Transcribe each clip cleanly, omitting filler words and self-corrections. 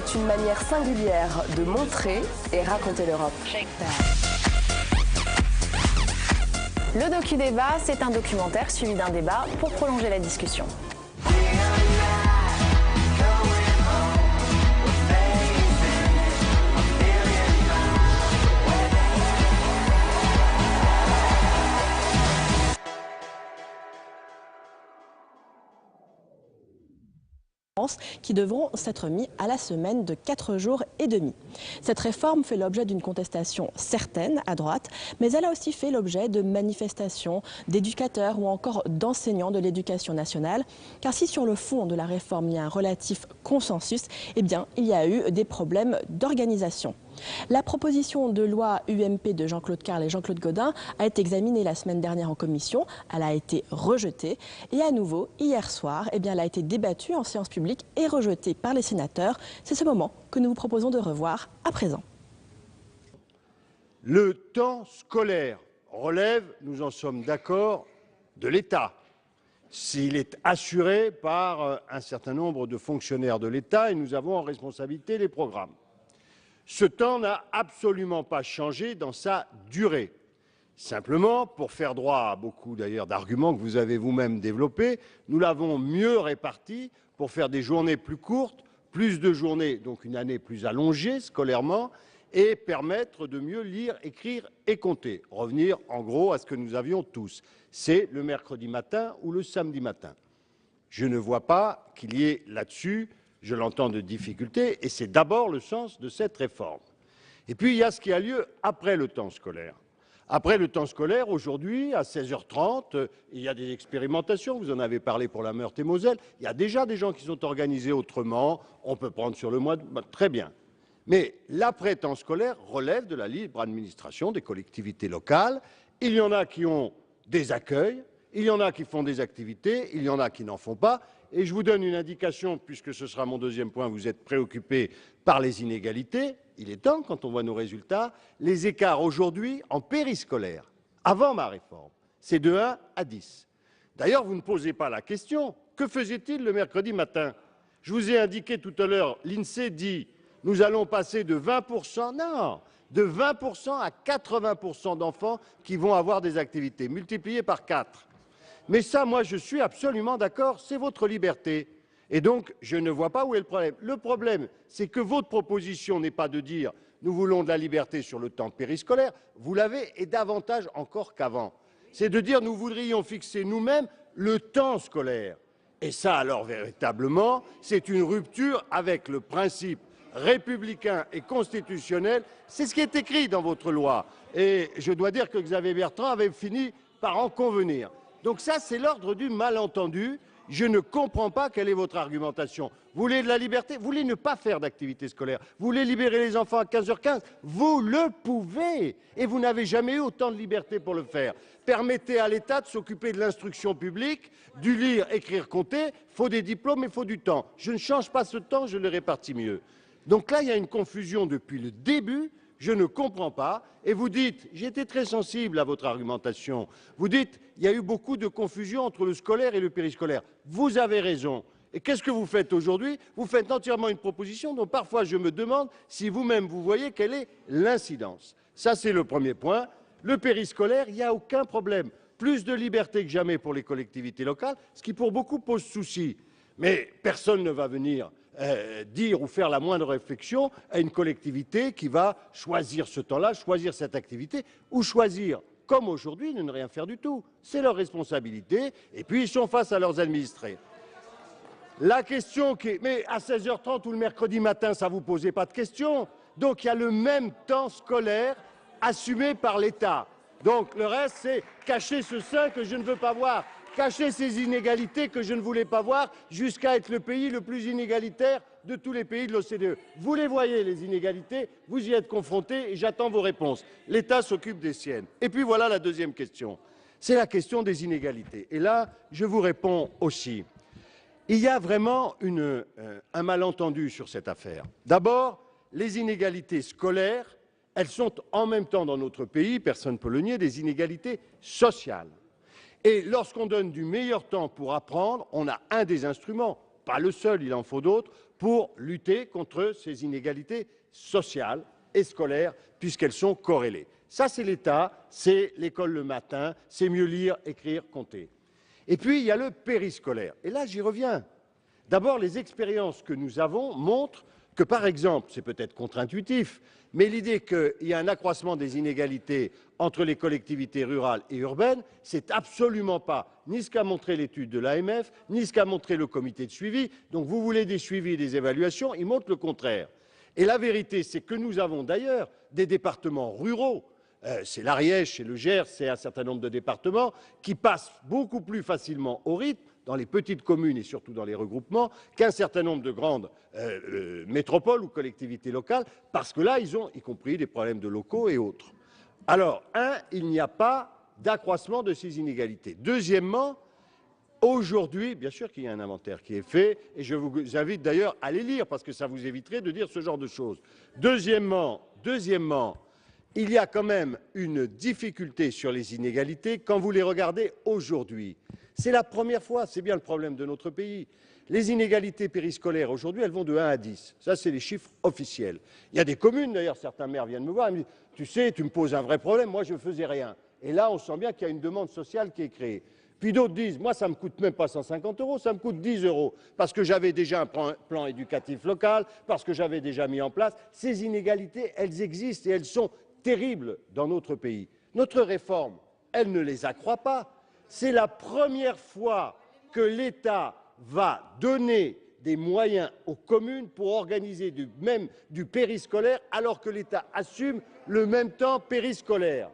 est une manière singulière de montrer et raconter l'Europe. Le docu-débat, c'est un documentaire suivi d'un débat pour prolonger la discussion. Qui devront s'être mis à la semaine de 4 jours et demi. Cette réforme fait l'objet d'une contestation certaine à droite, mais elle a aussi fait l'objet de manifestations d'éducateurs ou encore d'enseignants de l'éducation nationale. Car si sur le fond de la réforme il y a un relatif consensus, eh bien il y a eu des problèmes d'organisation. La proposition de loi UMP de Jean-Claude Carle et Jean-Claude Gaudin a été examinée la semaine dernière en commission. Elle a été rejetée et à nouveau, hier soir, elle a été débattue en séance publique et rejetée par les sénateurs. C'est ce moment que nous vous proposons de revoir à présent. Le temps scolaire relève, nous en sommes d'accord, de l'État. S'il est assuré par un certain nombre de fonctionnaires de l'État et nous avons en responsabilité les programmes. Ce temps n'a absolument pas changé dans sa durée. Simplement, pour faire droit à beaucoup d'ailleurs d'arguments que vous avez vous-même développés, nous l'avons mieux réparti pour faire des journées plus courtes, plus de journées, donc une année plus allongée scolairement, et permettre de mieux lire, écrire et compter. Revenir en gros à ce que nous avions tous. C'est le mercredi matin ou le samedi matin. Je ne vois pas qu'il y ait là-dessus, je l'entends, de difficultés, et c'est d'abord le sens de cette réforme. Et puis, il y a ce qui a lieu après le temps scolaire. Après le temps scolaire, aujourd'hui, à 16h30, il y a des expérimentations, vous en avez parlé pour la Meurthe-et-Moselle, il y a déjà des gens qui sont organisés autrement, on peut prendre sur le mois de... Très bien. Mais l'après-temps scolaire relève de la libre administration des collectivités locales. Il y en a qui ont des accueils, il y en a qui font des activités, il y en a qui n'en font pas. Et je vous donne une indication, puisque ce sera mon deuxième point, vous êtes préoccupés par les inégalités. Il est temps, quand on voit nos résultats, les écarts aujourd'hui en périscolaire, avant ma réforme, c'est de 1 à 10. D'ailleurs, vous ne posez pas la question, que faisait-il le mercredi matin? Je vous ai indiqué tout à l'heure, l'INSEE dit, nous allons passer de 20%, non, de 20% à 80% d'enfants qui vont avoir des activités, multipliées par 4. Mais ça, moi, je suis absolument d'accord, c'est votre liberté. Et donc, je ne vois pas où est le problème. Le problème, c'est que votre proposition n'est pas de dire « nous voulons de la liberté sur le temps périscolaire », vous l'avez, et davantage encore qu'avant. C'est de dire « nous voudrions fixer nous-mêmes le temps scolaire ». Et ça, alors, véritablement, c'est une rupture avec le principe républicain et constitutionnel. C'est ce qui est écrit dans votre loi. Et je dois dire que Xavier Bertrand avait fini par en convenir. Donc ça, c'est l'ordre du malentendu. Je ne comprends pas quelle est votre argumentation. Vous voulez de la liberté? Vous voulez ne pas faire d'activité scolaire? Vous voulez libérer les enfants à 15h15? Vous le pouvez. Et vous n'avez jamais eu autant de liberté pour le faire. Permettez à l'État de s'occuper de l'instruction publique, du lire, écrire, compter. Il faut des diplômes, il faut du temps. Je ne change pas ce temps, je le répartis mieux. Donc là, il y a une confusion depuis le début. Je ne comprends pas. Et vous dites, j'ai été très sensible à votre argumentation, vous dites, il y a eu beaucoup de confusion entre le scolaire et le périscolaire. Vous avez raison. Et qu'est-ce que vous faites aujourd'hui? Vous faites entièrement une proposition dont parfois je me demande si vous-même vous voyez quelle est l'incidence. Ça, c'est le premier point. Le périscolaire, il n'y a aucun problème. Plus de liberté que jamais pour les collectivités locales, ce qui pour beaucoup pose souci. Mais personne ne va venir dire ou faire la moindre réflexion à une collectivité qui va choisir ce temps-là, choisir cette activité, ou choisir, comme aujourd'hui, de ne rien faire du tout. C'est leur responsabilité, et puis ils sont face à leurs administrés. La question qui est... Mais à 16h30 ou le mercredi matin, ça ne vous posait pas de question. Donc il y a le même temps scolaire assumé par l'État. Donc le reste, c'est cacher ce sein que je ne veux pas voir. Cacher ces inégalités que je ne voulais pas voir jusqu'à être le pays le plus inégalitaire de tous les pays de l'OCDE. Vous les voyez, les inégalités, vous y êtes confrontés et j'attends vos réponses. L'État s'occupe des siennes. Et puis voilà la deuxième question. C'est la question des inégalités. Et là, je vous réponds aussi. Il y a vraiment un malentendu sur cette affaire. D'abord, les inégalités scolaires, elles sont en même temps dans notre pays, personne ne peut le nier, des inégalités sociales. Et lorsqu'on donne du meilleur temps pour apprendre, on a un des instruments, pas le seul, il en faut d'autres, pour lutter contre ces inégalités sociales et scolaires, puisqu'elles sont corrélées. Ça, c'est l'État, c'est l'école le matin, c'est mieux lire, écrire, compter. Et puis, il y a le périscolaire. Et là, j'y reviens. D'abord, les expériences que nous avons montrent que, par exemple, c'est peut-être contre-intuitif, mais l'idée qu'il y a un accroissement des inégalités entre les collectivités rurales et urbaines, c'est absolument pas ni ce qu'a montré l'étude de l'AMF, ni ce qu'a montré le comité de suivi. Donc, vous voulez des suivis et des évaluations, ils montrent le contraire. Et la vérité, c'est que nous avons d'ailleurs des départements ruraux, c'est l'Ariège, c'est le Gers, c'est un certain nombre de départements qui passent beaucoup plus facilement au rythme dans les petites communes et surtout dans les regroupements qu'un certain nombre de grandes métropoles ou collectivités locales, parce que là, ils ont y compris des problèmes de locaux et autres. Alors, il n'y a pas d'accroissement de ces inégalités. Deuxièmement, aujourd'hui, bien sûr qu'il y a un inventaire qui est fait, et je vous invite d'ailleurs à les lire, parce que ça vous éviterait de dire ce genre de choses. Deuxièmement, il y a quand même une difficulté sur les inégalités quand vous les regardez aujourd'hui. C'est la première fois, c'est bien le problème de notre pays. Les inégalités périscolaires, aujourd'hui, elles vont de 1 à 10. Ça, c'est les chiffres officiels. Il y a des communes, d'ailleurs, certains maires viennent me voir et me disent « Tu sais, tu me poses un vrai problème, moi, je ne faisais rien. » Et là, on sent bien qu'il y a une demande sociale qui est créée. Puis d'autres disent « Moi, ça ne me coûte même pas 150 €, ça me coûte 10 €, parce que j'avais déjà un plan éducatif local, parce que j'avais déjà mis en place. » Ces inégalités, elles existent et elles sont terribles dans notre pays. Notre réforme, elle ne les accroît pas. C'est la première fois que l'État va donner des moyens aux communes pour organiser du périscolaire, alors que l'État assume le même temps périscolaire,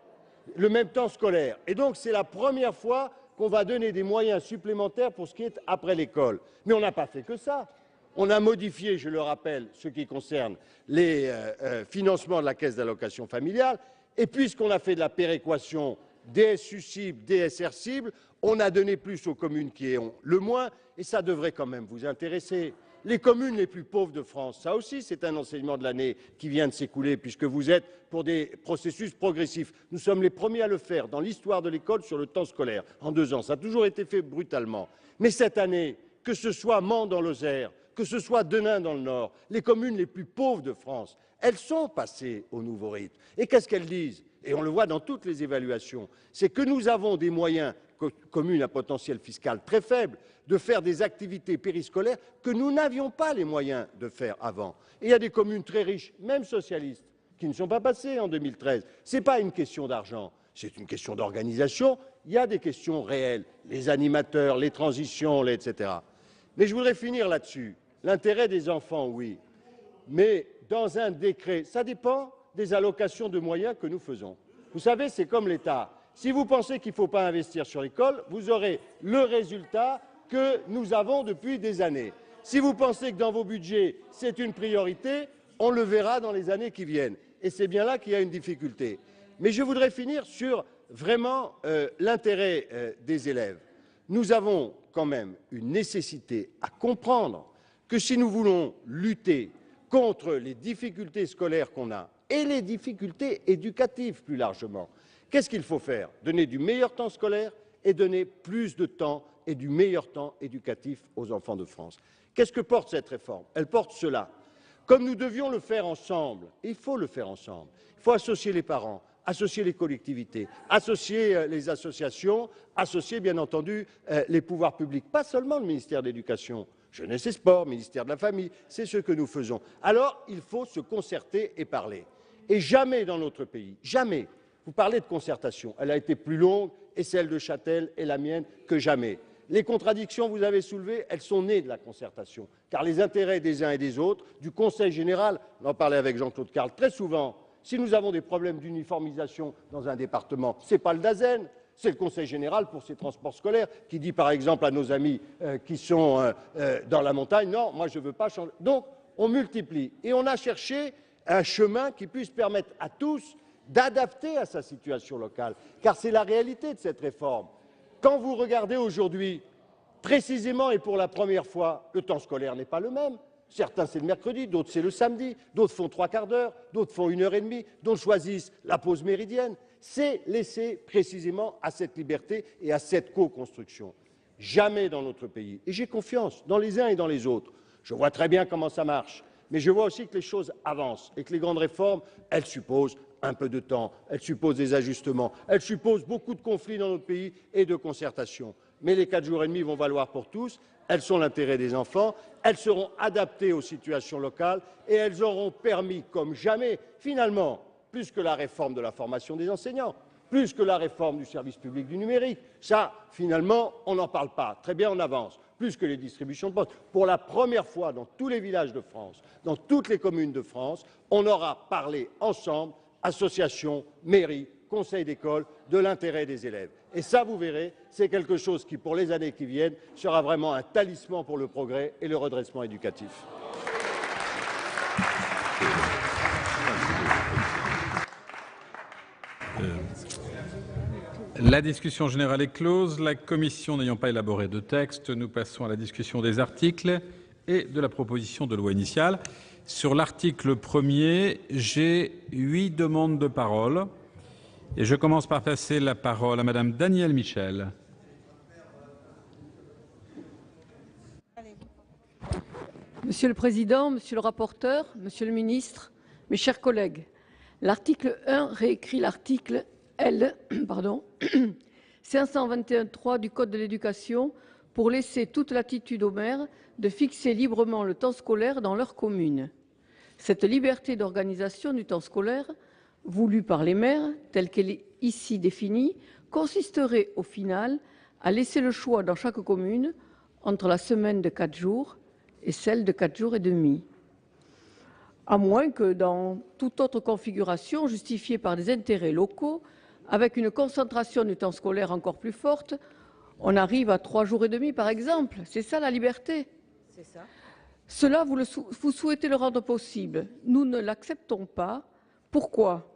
le même temps scolaire. Et donc, c'est la première fois qu'on va donner des moyens supplémentaires pour ce qui est après l'école. Mais on n'a pas fait que ça. On a modifié, je le rappelle, ce qui concerne les financements de la caisse d'allocation familiale. Et puisqu'on a fait de la péréquation DSU cible, DSR cible, on a donné plus aux communes qui ont le moins, et ça devrait quand même vous intéresser. Les communes les plus pauvres de France, ça aussi c'est un enseignement de l'année qui vient de s'écouler, puisque vous êtes pour des processus progressifs. Nous sommes les premiers à le faire dans l'histoire de l'école sur le temps scolaire, en 2 ans. Ça a toujours été fait brutalement. Mais cette année, que ce soit Mans dans l'Ozère, que ce soit Denain dans le Nord, les communes les plus pauvres de France, elles sont passées au nouveau rythme. Et qu'est-ce qu'elles disent? Et on le voit dans toutes les évaluations, c'est que nous avons des moyens, communes à potentiel fiscal très faible, de faire des activités périscolaires que nous n'avions pas les moyens de faire avant. Et il y a des communes très riches, même socialistes, qui ne sont pas passées en 2013. Ce n'est pas une question d'argent, c'est une question d'organisation. Il y a des questions réelles, les animateurs, les transitions, etc. Mais je voudrais finir là-dessus. L'intérêt des enfants, oui. Mais dans un décret, ça dépend des allocations de moyens que nous faisons. Vous savez, c'est comme l'État. Si vous pensez qu'il ne faut pas investir sur l'école, vous aurez le résultat que nous avons depuis des années. Si vous pensez que dans vos budgets, c'est une priorité, on le verra dans les années qui viennent. Et c'est bien là qu'il y a une difficulté. Mais je voudrais finir sur vraiment l'intérêt des élèves. Nous avons quand même une nécessité à comprendre que si nous voulons lutter contre les difficultés scolaires qu'on a et les difficultés éducatives plus largement, qu'est-ce qu'il faut faire? Donner du meilleur temps scolaire et donner plus de temps et du meilleur temps éducatif aux enfants de France. Qu'est-ce que porte cette réforme? Elle porte cela. Comme nous devions le faire ensemble, et il faut le faire ensemble, il faut associer les parents, associer les collectivités, associer les associations, associer bien entendu les pouvoirs publics, pas seulement le ministère de l'Éducation, Jeunesse et Sport, ministère de la Famille, c'est ce que nous faisons. Alors, il faut se concerter et parler. Et jamais dans notre pays, jamais, vous parlez de concertation, elle a été plus longue, et celle de Châtel et la mienne, que jamais. Les contradictions que vous avez soulevées, elles sont nées de la concertation, car les intérêts des uns et des autres, du Conseil général, on en parlait avec Jean-Claude Carle très souvent, si nous avons des problèmes d'uniformisation dans un département, ce n'est pas le DAZEN, c'est le Conseil général pour ces transports scolaires qui dit par exemple à nos amis qui sont dans la montagne, non, moi je ne veux pas changer. Donc on multiplie et on a cherché un chemin qui puisse permettre à tous d'adapter à sa situation locale, car c'est la réalité de cette réforme. Quand vous regardez aujourd'hui, précisément et pour la première fois, le temps scolaire n'est pas le même. Certains c'est le mercredi, d'autres c'est le samedi, d'autres font 3/4 d'heure, d'autres font 1h30, d'autres choisissent la pause méridienne. C'est laissé précisément à cette liberté et à cette co-construction. Jamais dans notre pays, et j'ai confiance dans les uns et dans les autres, Je vois très bien comment ça marche. Mais je vois aussi que les choses avancent et que les grandes réformes, elles supposent un peu de temps, elles supposent des ajustements, elles supposent beaucoup de conflits dans notre pays et de concertation. Mais les 4 jours et demi vont valoir pour tous, elles sont l'intérêt des enfants, elles seront adaptées aux situations locales et elles auront permis, comme jamais, finalement, plus que la réforme de la formation des enseignants, plus que la réforme du service public du numérique, ça, finalement, on n'en parle pas. Très bien, on avance. Plus que les distributions de postes. Pour la première fois dans tous les villages de France, dans toutes les communes de France, on aura parlé ensemble, associations, mairies, conseils d'école, de l'intérêt des élèves. Et ça, vous verrez, c'est quelque chose qui, pour les années qui viennent, sera vraiment un talisman pour le progrès et le redressement éducatif. La discussion générale est close. La commission n'ayant pas élaboré de texte, nous passons à la discussion des articles et de la proposition de loi initiale. Sur l'article 1er, j'ai 8 demandes de parole. Et je commence par passer la parole à Madame Danielle Michel. Monsieur le Président, Monsieur le rapporteur, Monsieur le ministre, mes chers collègues, l'article 1 réécrit l'article L. 521.3 du Code de l'éducation pour laisser toute latitude aux maires de fixer librement le temps scolaire dans leur commune. Cette liberté d'organisation du temps scolaire, voulue par les maires, telle qu'elle est ici définie, consisterait au final à laisser le choix dans chaque commune entre la semaine de 4 jours et celle de 4 jours et demi. À moins que dans toute autre configuration justifiée par des intérêts locaux, avec une concentration du temps scolaire encore plus forte, on arrive à 3 jours et demi, par exemple. C'est ça la liberté. C'est ça. Cela, vous souhaitez le rendre possible. Nous ne l'acceptons pas. Pourquoi ?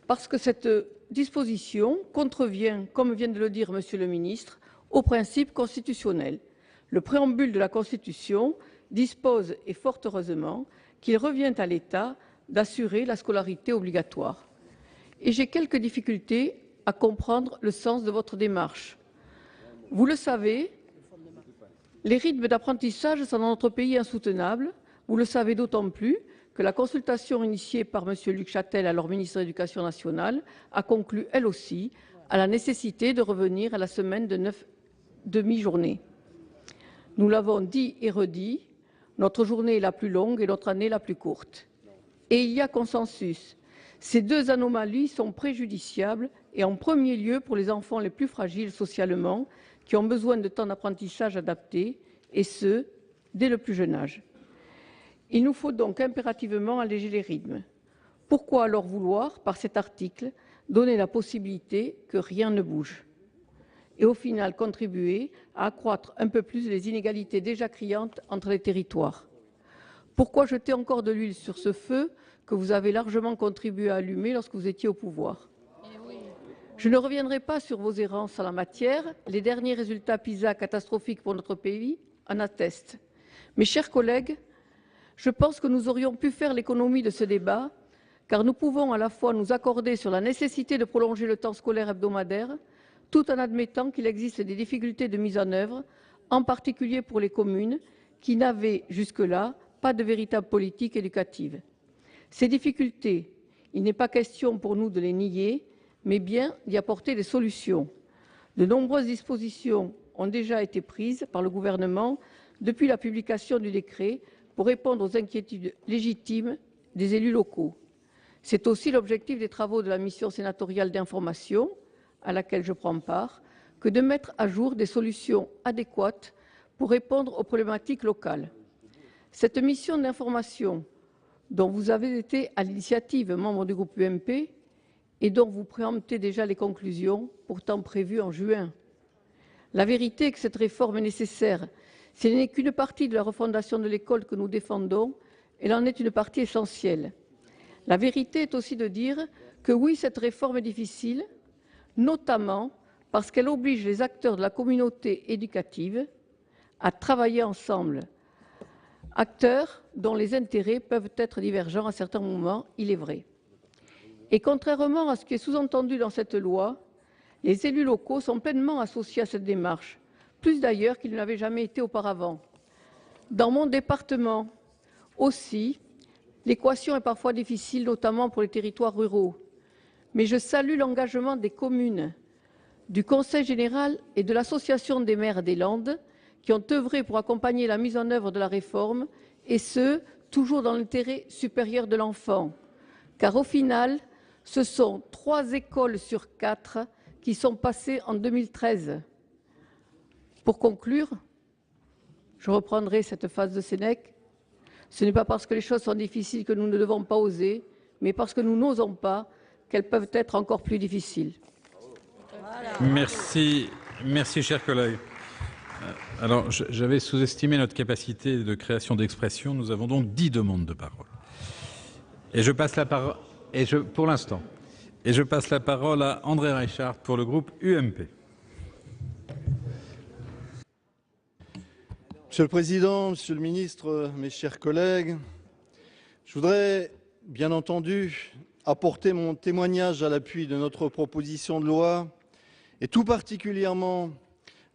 Parce que cette disposition contrevient, comme vient de le dire Monsieur le ministre, aux principes constitutionnels. Le préambule de la Constitution dispose, et fort heureusement, qu'il revient à l'État d'assurer la scolarité obligatoire. Et j'ai quelques difficultés à comprendre le sens de votre démarche. Vous le savez, les rythmes d'apprentissage sont dans notre pays insoutenables. Vous le savez d'autant plus que la consultation initiée par M. Luc Châtel, alors ministre de l'Éducation nationale, a conclu, elle aussi, à la nécessité de revenir à la semaine de 9 demi-journées. Nous l'avons dit et redit, notre journée est la plus longue et notre année la plus courte. Et il y a consensus. Ces deux anomalies sont préjudiciables et en premier lieu pour les enfants les plus fragiles socialement, qui ont besoin de temps d'apprentissage adapté, et ce, dès le plus jeune âge. Il nous faut donc impérativement alléger les rythmes. Pourquoi alors vouloir, par cet article, donner la possibilité que rien ne bouge et au final contribuer à accroître un peu plus les inégalités déjà criantes entre les territoires? Pourquoi jeter encore de l'huile sur ce feu que vous avez largement contribué à allumer lorsque vous étiez au pouvoir? Je ne reviendrai pas sur vos errances en la matière. Les derniers résultats PISA catastrophiques pour notre pays en attestent. Mes chers collègues, je pense que nous aurions pu faire l'économie de ce débat, car nous pouvons à la fois nous accorder sur la nécessité de prolonger le temps scolaire hebdomadaire, tout en admettant qu'il existe des difficultés de mise en œuvre, en particulier pour les communes qui n'avaient jusque-là pas de véritable politique éducative. Ces difficultés, il n'est pas question pour nous de les nier, mais bien d'y apporter des solutions. De nombreuses dispositions ont déjà été prises par le gouvernement depuis la publication du décret pour répondre aux inquiétudes légitimes des élus locaux. C'est aussi l'objectif des travaux de la mission sénatoriale d'information, à laquelle je prends part, que de mettre à jour des solutions adéquates pour répondre aux problématiques locales. Cette mission d'information, dont vous avez été à l'initiative membre du groupe UMP et dont vous préemptez déjà les conclusions, pourtant prévues en juin. La vérité est que cette réforme est nécessaire. Ce n'est qu'une partie de la refondation de l'école que nous défendons, elle en est une partie essentielle. La vérité est aussi de dire que oui, cette réforme est difficile, notamment parce qu'elle oblige les acteurs de la communauté éducative à travailler ensemble. Acteurs dont les intérêts peuvent être divergents à certains moments, il est vrai. Et contrairement à ce qui est sous-entendu dans cette loi, les élus locaux sont pleinement associés à cette démarche, plus d'ailleurs qu'ils ne l'avaient jamais été auparavant. Dans mon département aussi, l'équation est parfois difficile, notamment pour les territoires ruraux. Mais je salue l'engagement des communes, du Conseil général et de l'Association des maires des Landes qui ont œuvré pour accompagner la mise en œuvre de la réforme, et ce, toujours dans l'intérêt supérieur de l'enfant. Car au final, ce sont 3 écoles sur 4 qui sont passées en 2013. Pour conclure, je reprendrai cette phrase de Sénèque. Ce n'est pas parce que les choses sont difficiles que nous ne devons pas oser, mais parce que nous n'osons pas qu'elles peuvent être encore plus difficiles. Merci, merci, chers collègues. Alors, j'avais sous-estimé notre capacité de création d'expression. Nous avons donc 10 demandes de parole. Et je passe la parole, pour l'instant, et je passe la parole à André Reichardt pour le groupe UMP. Monsieur le Président, Monsieur le Ministre, mes chers collègues, je voudrais bien entendu apporter mon témoignage à l'appui de notre proposition de loi et tout particulièrement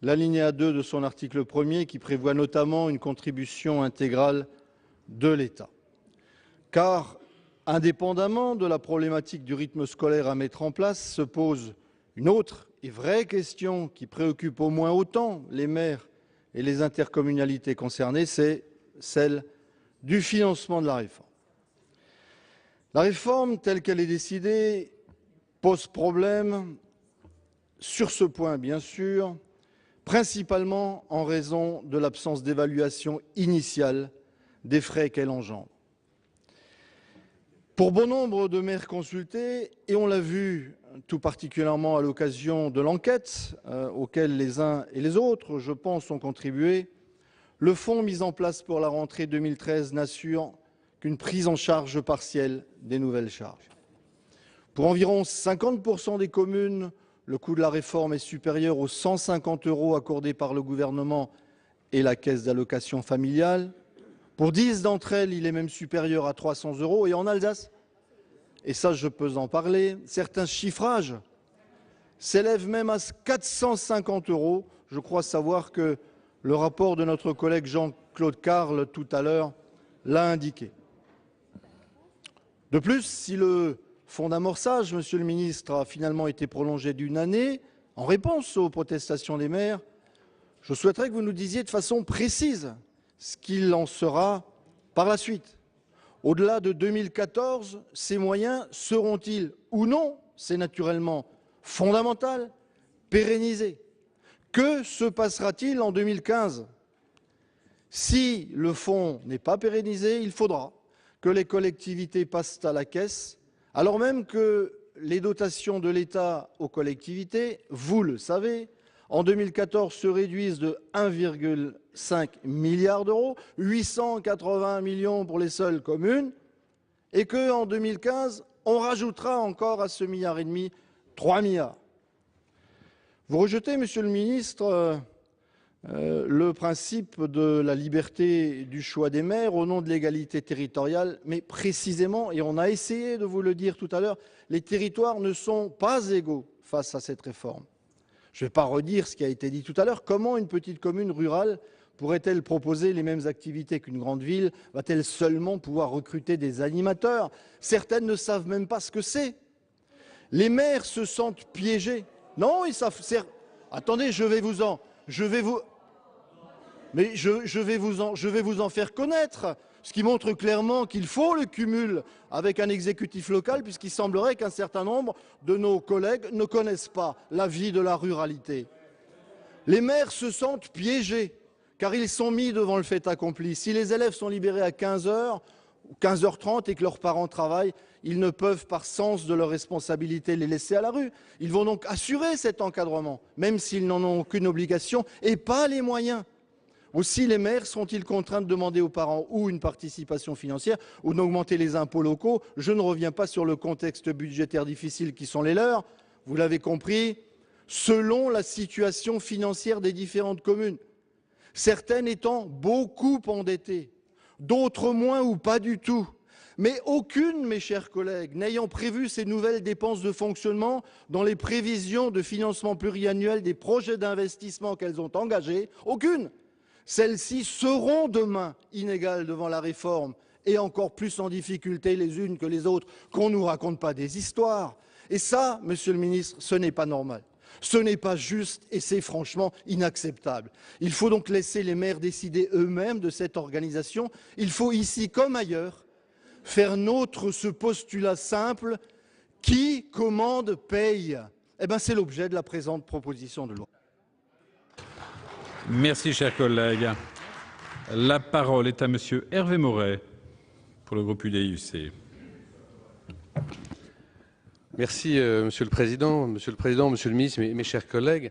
l'alinéa 2 de son article 1er qui prévoit notamment une contribution intégrale de l'État. Car, indépendamment de la problématique du rythme scolaire à mettre en place, se pose une autre et vraie question qui préoccupe au moins autant les maires et les intercommunalités concernées, c'est celle du financement de la réforme. La réforme, telle qu'elle est décidée, pose problème sur ce point, bien sûr, principalement en raison de l'absence d'évaluation initiale des frais qu'elle engendre. Pour bon nombre de maires consultés, et on l'a vu tout particulièrement à l'occasion de l'enquête auquel les uns et les autres, je pense, ont contribué, le fonds mis en place pour la rentrée 2013 n'assure qu'une prise en charge partielle des nouvelles charges. Pour environ 50% des communes, le coût de la réforme est supérieur aux 150 € accordés par le gouvernement et la caisse d'allocation familiale. Pour 10 d'entre elles, il est même supérieur à 300 €. Et en Alsace, et ça je peux en parler, certains chiffrages s'élèvent même à 450 €. Je crois savoir que le rapport de notre collègue Jean-Claude Carle tout à l'heure l'a indiqué. De plus, si le fonds d'amorçage, Monsieur le Ministre, a finalement été prolongé d'1 année en réponse aux protestations des maires, je souhaiterais que vous nous disiez de façon précise ce qu'il en sera par la suite. Au-delà de 2014, ces moyens seront-ils ou non, c'est naturellement fondamental, pérennisés? Que se passera-t-il en 2015? Si le fonds n'est pas pérennisé, il faudra que les collectivités passent à la caisse, alors même que les dotations de l'État aux collectivités, vous le savez, en 2014 se réduisent de 1,5 milliard d'euros, 880 millions pour les seules communes, et qu'en 2015, on rajoutera encore à ce milliard et demi 3 milliards. Vous rejetez, Monsieur le Ministre, le principe de la liberté du choix des maires au nom de l'égalité territoriale, mais précisément, et on a essayé de vous le dire tout à l'heure, les territoires ne sont pas égaux face à cette réforme. Je ne vais pas redire ce qui a été dit tout à l'heure. Comment une petite commune rurale pourrait-elle proposer les mêmes activités qu'une grande ville? Va-t-elle seulement pouvoir recruter des animateurs? Certaines ne savent même pas ce que c'est. Les maires se sentent piégés. Non, ils savent... Attendez, je vais vous en faire connaître, ce qui montre clairement qu'il faut le cumul avec un exécutif local, puisqu'il semblerait qu'un certain nombre de nos collègues ne connaissent pas la vie de la ruralité. Les maires se sentent piégés, car ils sont mis devant le fait accompli. Si les élèves sont libérés à 15h ou 15h30 et que leurs parents travaillent, ils ne peuvent, par sens de leur responsabilité, les laisser à la rue. Ils vont donc assurer cet encadrement, même s'ils n'en ont aucune obligation et pas les moyens. Aussi, les maires sont-ils contraints de demander aux parents ou une participation financière ou d'augmenter les impôts locaux? Je ne reviens pas sur le contexte budgétaire difficile qui sont les leurs, vous l'avez compris, selon la situation financière des différentes communes. Certaines étant beaucoup endettées, d'autres moins ou pas du tout. Mais aucune, mes chers collègues, n'ayant prévu ces nouvelles dépenses de fonctionnement dans les prévisions de financement pluriannuel des projets d'investissement qu'elles ont engagés, aucune Celles-ci seront demain inégales devant la réforme et encore plus en difficulté les unes que les autres, qu'on ne nous raconte pas des histoires. Et ça, Monsieur le ministre, ce n'est pas normal. Ce n'est pas juste et c'est franchement inacceptable. Il faut donc laisser les maires décider eux-mêmes de cette organisation. Il faut ici comme ailleurs faire nôtre ce postulat simple: qui commande paye. Eh bien, c'est l'objet de la présente proposition de loi. Merci, cher collègue. La parole est à Monsieur Hervé Maurey pour le groupe UDI-UC. Merci, Monsieur le Président, Monsieur le Ministre, mes chers collègues.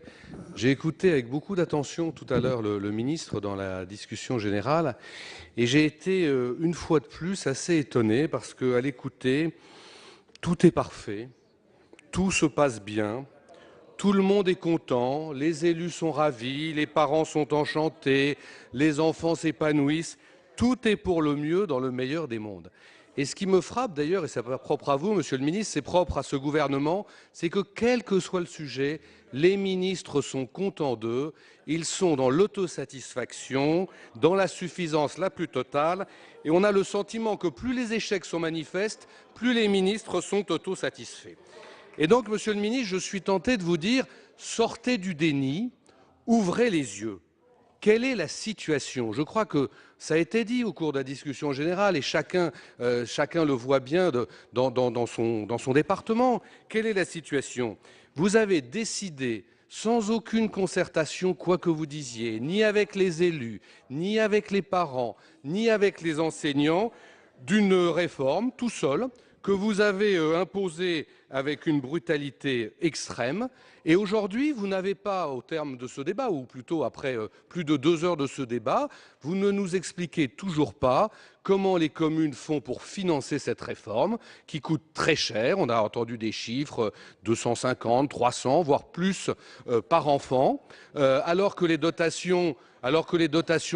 J'ai écouté avec beaucoup d'attention tout à l'heure le ministre dans la discussion générale et j'ai été une fois de plus assez étonné parce qu'à l'écouter, tout est parfait, tout se passe bien, tout le monde est content, les élus sont ravis, les parents sont enchantés, les enfants s'épanouissent, tout est pour le mieux dans le meilleur des mondes. Et ce qui me frappe d'ailleurs, et c'est pas propre à vous, Monsieur le Ministre, c'est propre à ce gouvernement, c'est que quel que soit le sujet, les ministres sont contents d'eux, ils sont dans l'autosatisfaction, dans la suffisance la plus totale, et on a le sentiment que plus les échecs sont manifestes, plus les ministres sont autosatisfaits. Et donc, Monsieur le Ministre, je suis tenté de vous dire, sortez du déni, ouvrez les yeux. Quelle est la situation? Je crois que ça a été dit au cours de la discussion générale et chacun le voit bien dans son département. Quelle est la situation? Vous avez décidé, sans aucune concertation, quoi que vous disiez, ni avec les élus, ni avec les parents, ni avec les enseignants, d'une réforme tout seul, que vous avez imposée avec une brutalité extrême. Et aujourd'hui, vous n'avez pas, au terme de ce débat, ou plutôt après plus de 2 heures de ce débat, vous ne nous expliquez toujours pas comment les communes font pour financer cette réforme, qui coûte très cher. On a entendu des chiffres, 250, 300, voire plus par enfant, alors que les dotations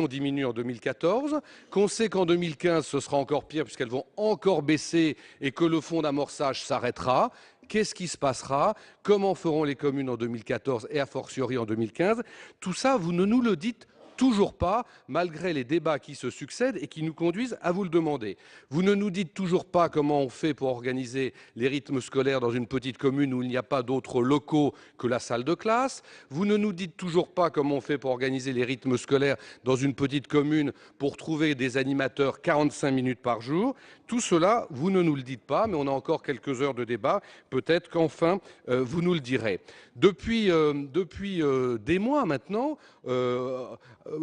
diminuent en 2014, qu'on sait qu'en 2015, ce sera encore pire puisqu'elles vont encore baisser et que le fonds d'amorçage s'arrêtera. Qu'est-ce qui se passera? Comment feront les communes en 2014 et a fortiori en 2015? Tout ça, vous ne nous le dites toujours pas, malgré les débats qui se succèdent et qui nous conduisent à vous le demander. Vous ne nous dites toujours pas comment on fait pour organiser les rythmes scolaires dans une petite commune où il n'y a pas d'autres locaux que la salle de classe. Vous ne nous dites toujours pas comment on fait pour organiser les rythmes scolaires dans une petite commune pour trouver des animateurs 45 minutes par jour. Tout cela, vous ne nous le dites pas, mais on a encore quelques heures de débat. Peut-être qu'enfin, vous nous le direz. Depuis des mois maintenant,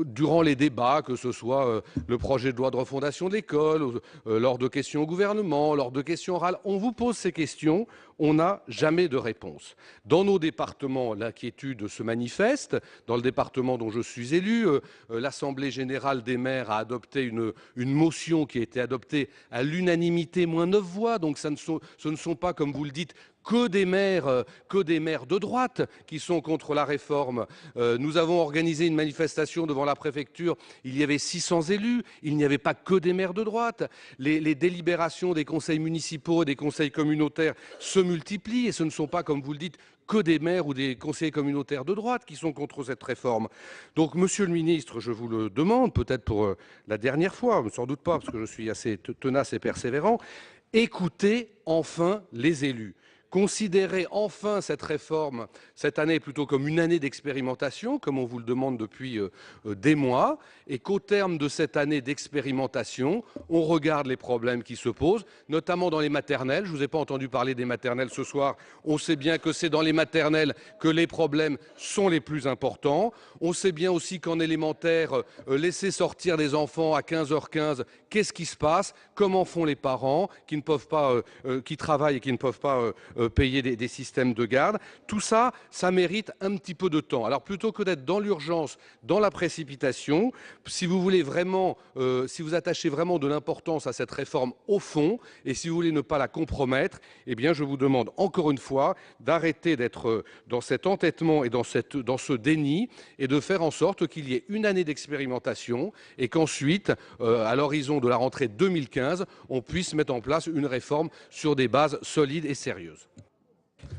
durant les débats, que ce soit le projet de loi de refondation de l'école, lors de questions au gouvernement, lors de questions orales, on vous pose ces questions, on n'a jamais de réponse. Dans nos départements, l'inquiétude se manifeste. Dans le département dont je suis élu, l'Assemblée générale des maires a adopté une motion qui a été adoptée à l'unanimité, moins 9 voix. Donc ce ne sont pas, comme vous le dites, que des maires de droite qui sont contre la réforme. Nous avons organisé une manifestation devant la préfecture. Il y avait 600 élus. Il n'y avait pas que des maires de droite. Les délibérations des conseils municipaux et des conseils communautaires se multiplient et ce ne sont pas, comme vous le dites, que des maires ou des conseillers communautaires de droite qui sont contre cette réforme. Donc, Monsieur le Ministre, je vous le demande, peut-être pour la dernière fois, sans doute pas, parce que je suis assez tenace et persévérant, écoutez enfin les élus. Considérez enfin cette réforme, cette année plutôt comme une année d'expérimentation, comme on vous le demande depuis des mois, et qu'au terme de cette année d'expérimentation, on regarde les problèmes qui se posent, notamment dans les maternelles. Je ne vous ai pas entendu parler des maternelles ce soir. On sait bien que c'est dans les maternelles que les problèmes sont les plus importants. On sait bien aussi qu'en élémentaire, laisser sortir des enfants à 15h15, qu'est-ce qui se passe? Comment font les parents qui ne peuvent pas, qui travaillent et qui ne peuvent pas payer des systèmes de garde? Tout ça, ça mérite un petit peu de temps. Alors plutôt que d'être dans l'urgence, dans la précipitation, si vous voulez vraiment, si vous attachez vraiment de l'importance à cette réforme au fond, et si vous voulez ne pas la compromettre, eh bien je vous demande encore une fois d'arrêter d'être dans cet entêtement et dans ce déni, et de faire en sorte qu'il y ait une année d'expérimentation, et qu'ensuite, à l'horizon de la rentrée 2015, on puisse mettre en place une réforme sur des bases solides et sérieuses.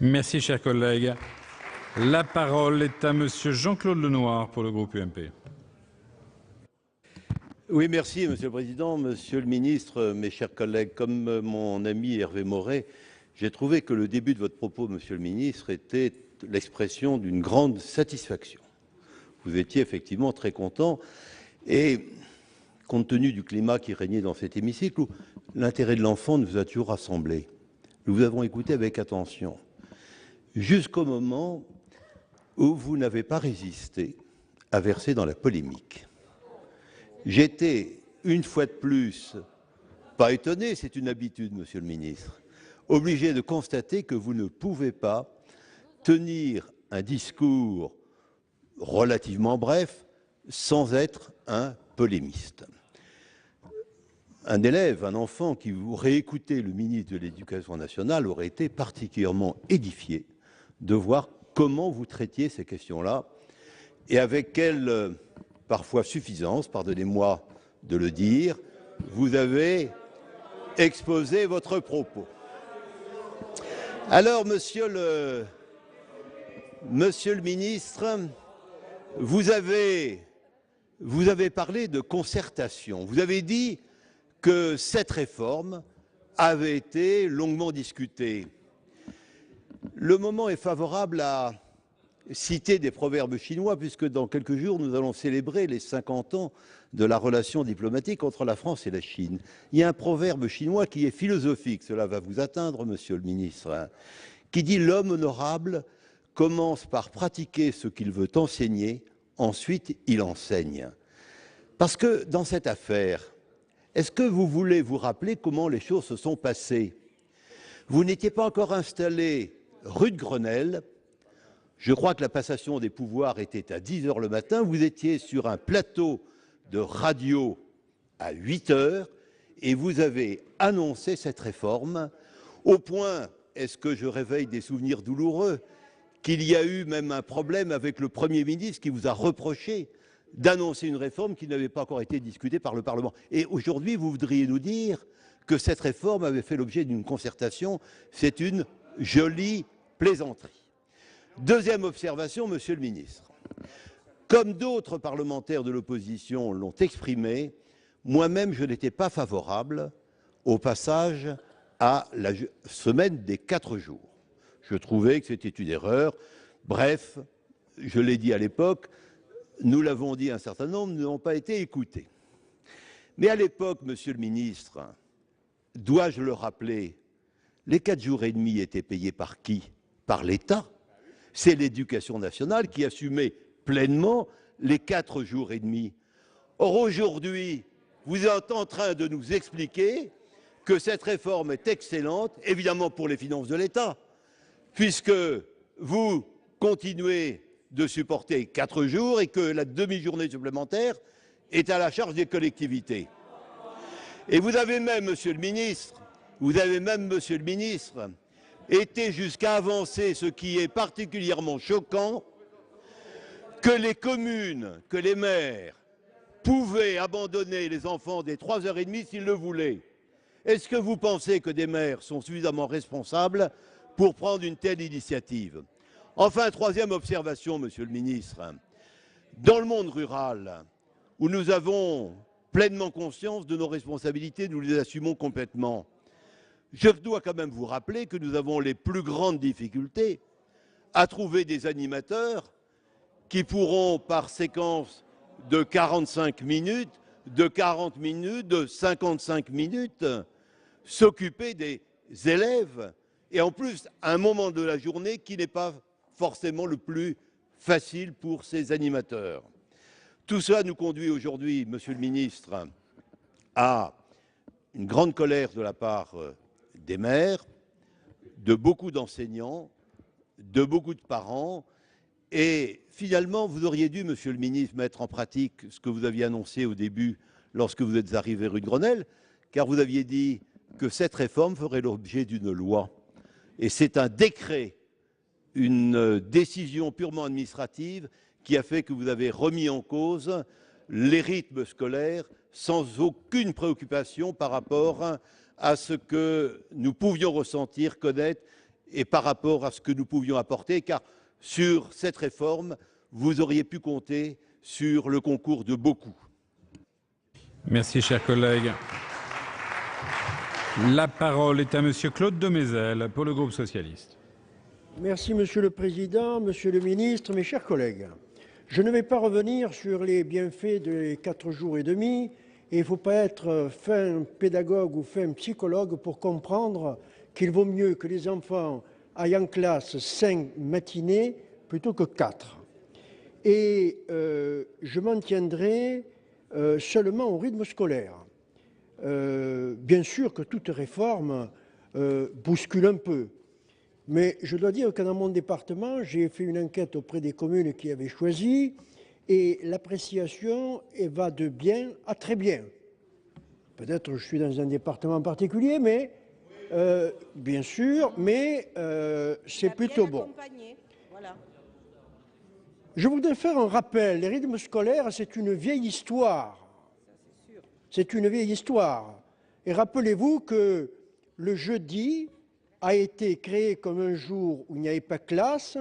Merci, cher collègue. La parole est à Monsieur Jean-Claude Lenoir pour le groupe UMP. Oui, merci, Monsieur le Président. Monsieur le Ministre, mes chers collègues, comme mon ami Hervé Maurey, j'ai trouvé que le début de votre propos, Monsieur le Ministre, était l'expression d'une grande satisfaction. Vous étiez effectivement très content et, compte tenu du climat qui régnait dans cet hémicycle, où l'intérêt de l'enfant nous a toujours rassemblés, nous vous avons écouté avec attention, jusqu'au moment où vous n'avez pas résisté à verser dans la polémique. J'étais, une fois de plus, pas étonné, c'est une habitude, Monsieur le Ministre, obligé de constater que vous ne pouvez pas tenir un discours relativement bref sans être un polémiste. Un élève, un enfant qui aurait écouté le ministre de l'Éducation nationale aurait été particulièrement édifié de voir comment vous traitiez ces questions-là et avec quelle, parfois suffisance, pardonnez-moi de le dire, vous avez exposé votre propos. Alors, Monsieur le Ministre, vous avez parlé de concertation. Vous avez dit que cette réforme avait été longuement discutée. Le moment est favorable à citer des proverbes chinois, puisque dans quelques jours, nous allons célébrer les 50 ans de la relation diplomatique entre la France et la Chine. Il y a un proverbe chinois qui est philosophique, cela va vous atteindre, Monsieur le Ministre, qui dit « L'homme honorable commence par pratiquer ce qu'il veut enseigner, ensuite il enseigne ». Parce que dans cette affaire, est-ce que vous voulez vous rappeler comment les choses se sont passées? Vous n'étiez pas encore installé rue de Grenelle. Je crois que la passation des pouvoirs était à 10 h le matin. Vous étiez sur un plateau de radio à 8 h et vous avez annoncé cette réforme au point, est-ce que je réveille des souvenirs douloureux, qu'il y a eu même un problème avec le Premier ministre qui vous a reproché d'annoncer une réforme qui n'avait pas encore été discutée par le Parlement. Et aujourd'hui, vous voudriez nous dire que cette réforme avait fait l'objet d'une concertation. C'est une jolie plaisanterie. Deuxième observation, Monsieur le Ministre. Comme d'autres parlementaires de l'opposition l'ont exprimé, moi-même, je n'étais pas favorable au passage à la semaine des 4 jours. Je trouvais que c'était une erreur. Bref, je l'ai dit à l'époque, nous l'avons dit un certain nombre, nous n'avons pas été écoutés. Mais à l'époque, Monsieur le Ministre, dois-je le rappeler, les 4 jours et demi étaient payés par qui? Par l'État. C'est l'Éducation nationale qui assumait pleinement les 4 jours et demi. Or, aujourd'hui, vous êtes en train de nous expliquer que cette réforme est excellente, évidemment pour les finances de l'État, puisque vous continuez de supporter 4 jours et que la demi-journée supplémentaire est à la charge des collectivités. Et vous avez même, Monsieur le Ministre, été jusqu'à avancer ce qui est particulièrement choquant, que les communes, que les maires pouvaient abandonner les enfants dès 3 h 30 s'ils le voulaient. Est-ce que vous pensez que des maires sont suffisamment responsables pour prendre une telle initiative? Enfin, troisième observation, Monsieur le Ministre. Dans le monde rural, où nous avons pleinement conscience de nos responsabilités, nous les assumons complètement, je dois quand même vous rappeler que nous avons les plus grandes difficultés à trouver des animateurs qui pourront, par séquence de 45 minutes, de 40 minutes, de 55 minutes, s'occuper des élèves, et en plus, à un moment de la journée qui n'est pas forcément le plus facile pour ces animateurs. Tout cela nous conduit aujourd'hui, Monsieur le Ministre, à une grande colère de la part des maires, de beaucoup d'enseignants, de beaucoup de parents, et finalement, vous auriez dû, Monsieur le Ministre, mettre en pratique ce que vous aviez annoncé au début lorsque vous êtes arrivé rue de Grenelle, car vous aviez dit que cette réforme ferait l'objet d'une loi. Et c'est un décret, une décision purement administrative qui a fait que vous avez remis en cause les rythmes scolaires sans aucune préoccupation par rapport à ce que nous pouvions ressentir, connaître et par rapport à ce que nous pouvions apporter, car sur cette réforme, vous auriez pu compter sur le concours de beaucoup. Merci, cher collègue. La parole est à Monsieur Claude Demézel pour le groupe socialiste. Merci, Monsieur le Président, Monsieur le Ministre, mes chers collègues. Je ne vais pas revenir sur les bienfaits des 4 jours et demi. Et il ne faut pas être fin pédagogue ou fin psychologue pour comprendre qu'il vaut mieux que les enfants aillent en classe 5 matinées plutôt que 4. Et je m'en tiendrai seulement au rythme scolaire. Bien sûr que toute réforme bouscule un peu. Mais je dois dire que dans mon département, j'ai fait une enquête auprès des communes qui avaient choisi et l'appréciation va de bien à très bien. Peut-être que je suis dans un département particulier, mais bien sûr, mais c'est plutôt bon. Voilà. Je voudrais faire un rappel. Les rythmes scolaires, c'est une vieille histoire. C'est une vieille histoire. Et rappelez-vous que le jeudi a été créé comme un jour où il n'y avait pas classe,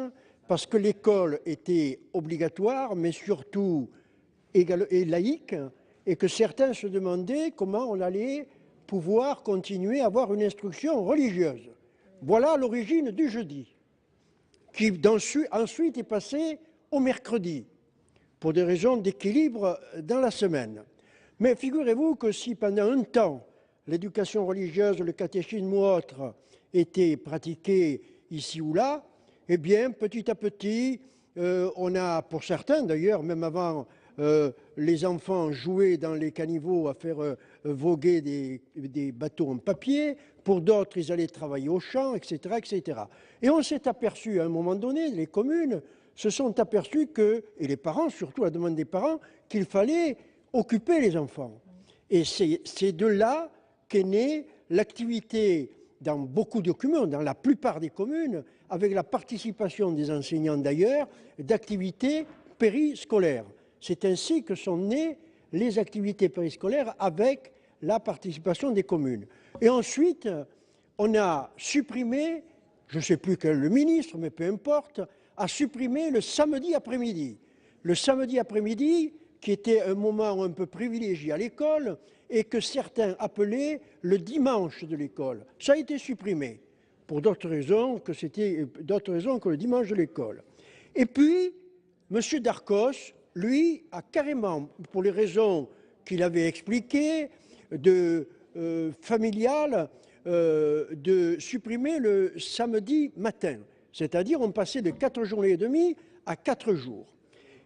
parce que l'école était obligatoire, mais surtout et laïque, et que certains se demandaient comment on allait pouvoir continuer à avoir une instruction religieuse. Voilà l'origine du jeudi, qui ensuite est passé au mercredi, pour des raisons d'équilibre dans la semaine. Mais figurez-vous que si pendant un temps, l'éducation religieuse, le catéchisme ou autre était pratiqué ici ou là, eh bien, petit à petit, on a, pour certains d'ailleurs, même avant, les enfants jouaient dans les caniveaux à faire voguer des bateaux en papier. Pour d'autres, ils allaient travailler au champ, etc., etc. Et on s'est aperçu, à un moment donné, les communes se sont aperçues que, et les parents, surtout à la demande des parents, qu'il fallait occuper les enfants. Et c'est de là qu'est née l'activité dans beaucoup de communes, dans la plupart des communes, avec la participation des enseignants d'ailleurs, d'activités périscolaires. C'est ainsi que sont nées les activités périscolaires avec la participation des communes. Et ensuite, on a supprimé, je ne sais plus quel le ministre, mais peu importe, a supprimé le samedi après-midi. Le samedi après-midi, qui était un moment un peu privilégié à l'école et que certains appelaient le dimanche de l'école. Ça a été supprimé pour d'autres raisons que le dimanche de l'école. Et puis, M. Darcos, lui, a carrément, pour les raisons qu'il avait expliquées, familiales, de supprimer le samedi matin. C'est-à-dire, on passait de 4 journées et demie à 4 jours.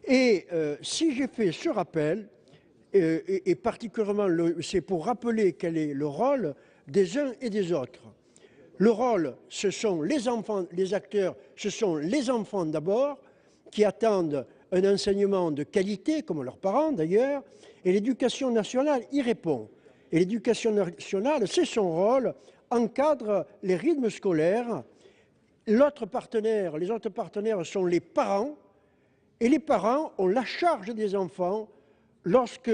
Et si j'ai fait ce rappel, et particulièrement c'est pour rappeler quel est le rôle des uns et des autres. Le rôle, ce sont les enfants, les acteurs, ce sont les enfants d'abord, qui attendent un enseignement de qualité, comme leurs parents d'ailleurs, et l'éducation nationale y répond. Et l'éducation nationale, c'est son rôle, encadre les rythmes scolaires. Les autres partenaires sont les parents, et les parents ont la charge des enfants lorsque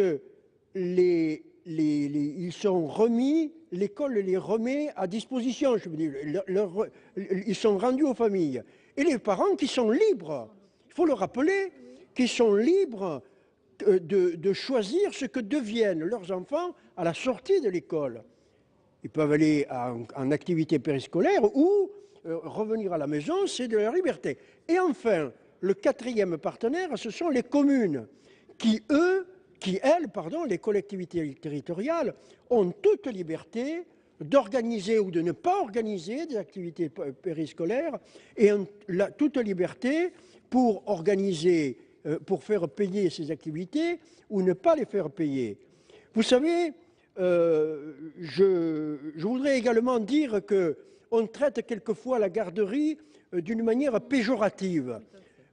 ils sont remis, l'école les remet à disposition, je veux dire, ils sont rendus aux familles. Et les parents qui sont libres, il faut le rappeler, qui sont libres de choisir ce que deviennent leurs enfants à la sortie de l'école. Ils peuvent aller en activité périscolaire ou revenir à la maison, c'est de leur liberté. Et enfin, le quatrième partenaire, ce sont les communes qui, les collectivités territoriales, ont toute liberté d'organiser ou de ne pas organiser des activités périscolaires et ont toute liberté pour organiser, pour faire payer ces activités ou ne pas les faire payer. Vous savez, je voudrais également dire qu'on traite quelquefois la garderie d'une manière péjorative.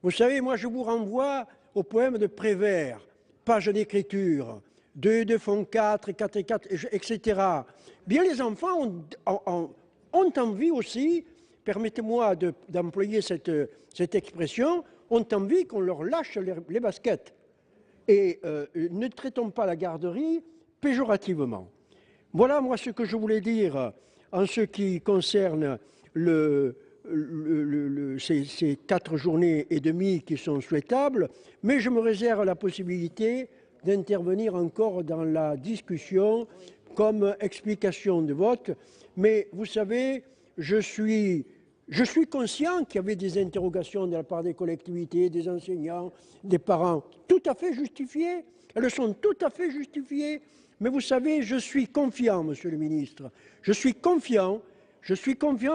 Vous savez, moi je vous renvoie au poème de Prévert, page d'écriture, 2 et 2 font 4, 4 et 4, etc. Bien, les enfants ont envie aussi, permettez-moi d'employer cette expression, ont envie qu'on leur lâche les baskets. Et ne traitons pas la garderie péjorativement. Voilà, moi, ce que je voulais dire en ce qui concerne ces 4 journées et demie qui sont souhaitables, mais je me réserve la possibilité d'intervenir encore dans la discussion comme explication de vote. Mais vous savez, je suis conscient qu'il y avait des interrogations de la part des collectivités, des enseignants, des parents, tout à fait justifiées. Elles sont tout à fait justifiées. Mais vous savez, je suis confiant, Monsieur le ministre. Je suis confiant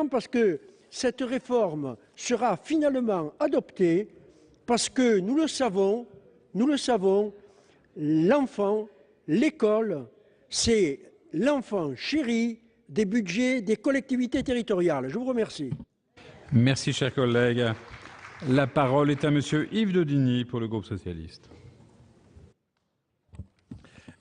parce que cette réforme sera finalement adoptée, parce que nous le savons, l'enfant, l'école, c'est l'enfant chéri des budgets des collectivités territoriales. Je vous remercie. Merci, cher collègue. La parole est à Monsieur Yves Daudigny pour le groupe socialiste.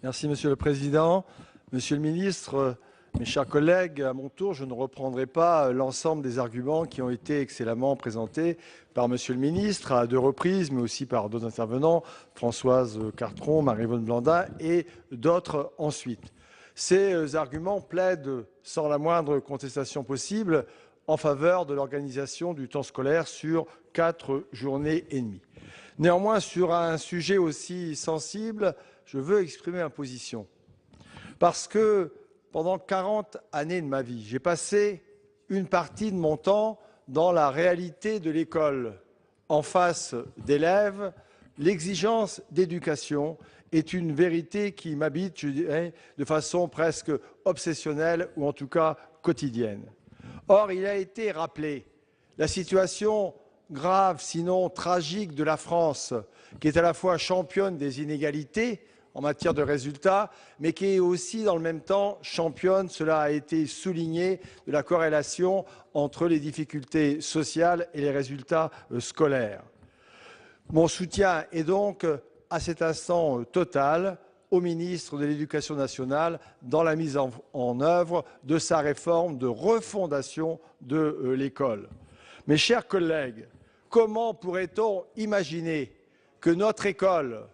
Merci, Monsieur le Président. Monsieur le Ministre, mes chers collègues, à mon tour, je ne reprendrai pas l'ensemble des arguments qui ont été excellemment présentés par Monsieur le Ministre à 2 reprises, mais aussi par d'autres intervenants, Françoise Cartron, Maryvonne Blandin et d'autres ensuite. Ces arguments plaident sans la moindre contestation possible en faveur de l'organisation du temps scolaire sur 4 journées et demie. Néanmoins, sur un sujet aussi sensible, je veux exprimer ma position. Parce que pendant 40 années de ma vie, j'ai passé une partie de mon temps dans la réalité de l'école. En face d'élèves, l'exigence d'éducation est une vérité qui m'habite, je dirais, de façon presque obsessionnelle ou en tout cas quotidienne. Or, il a été rappelé la situation grave, sinon tragique, de la France, qui est à la fois championne des inégalités en matière de résultats, mais qui est aussi dans le même temps championne, cela a été souligné, de la corrélation entre les difficultés sociales et les résultats scolaires. Mon soutien est donc à cet instant total au ministre de l'Éducation nationale dans la mise en œuvre de sa réforme de refondation de l'école. Mes chers collègues, comment pourrait-on imaginer que notre école,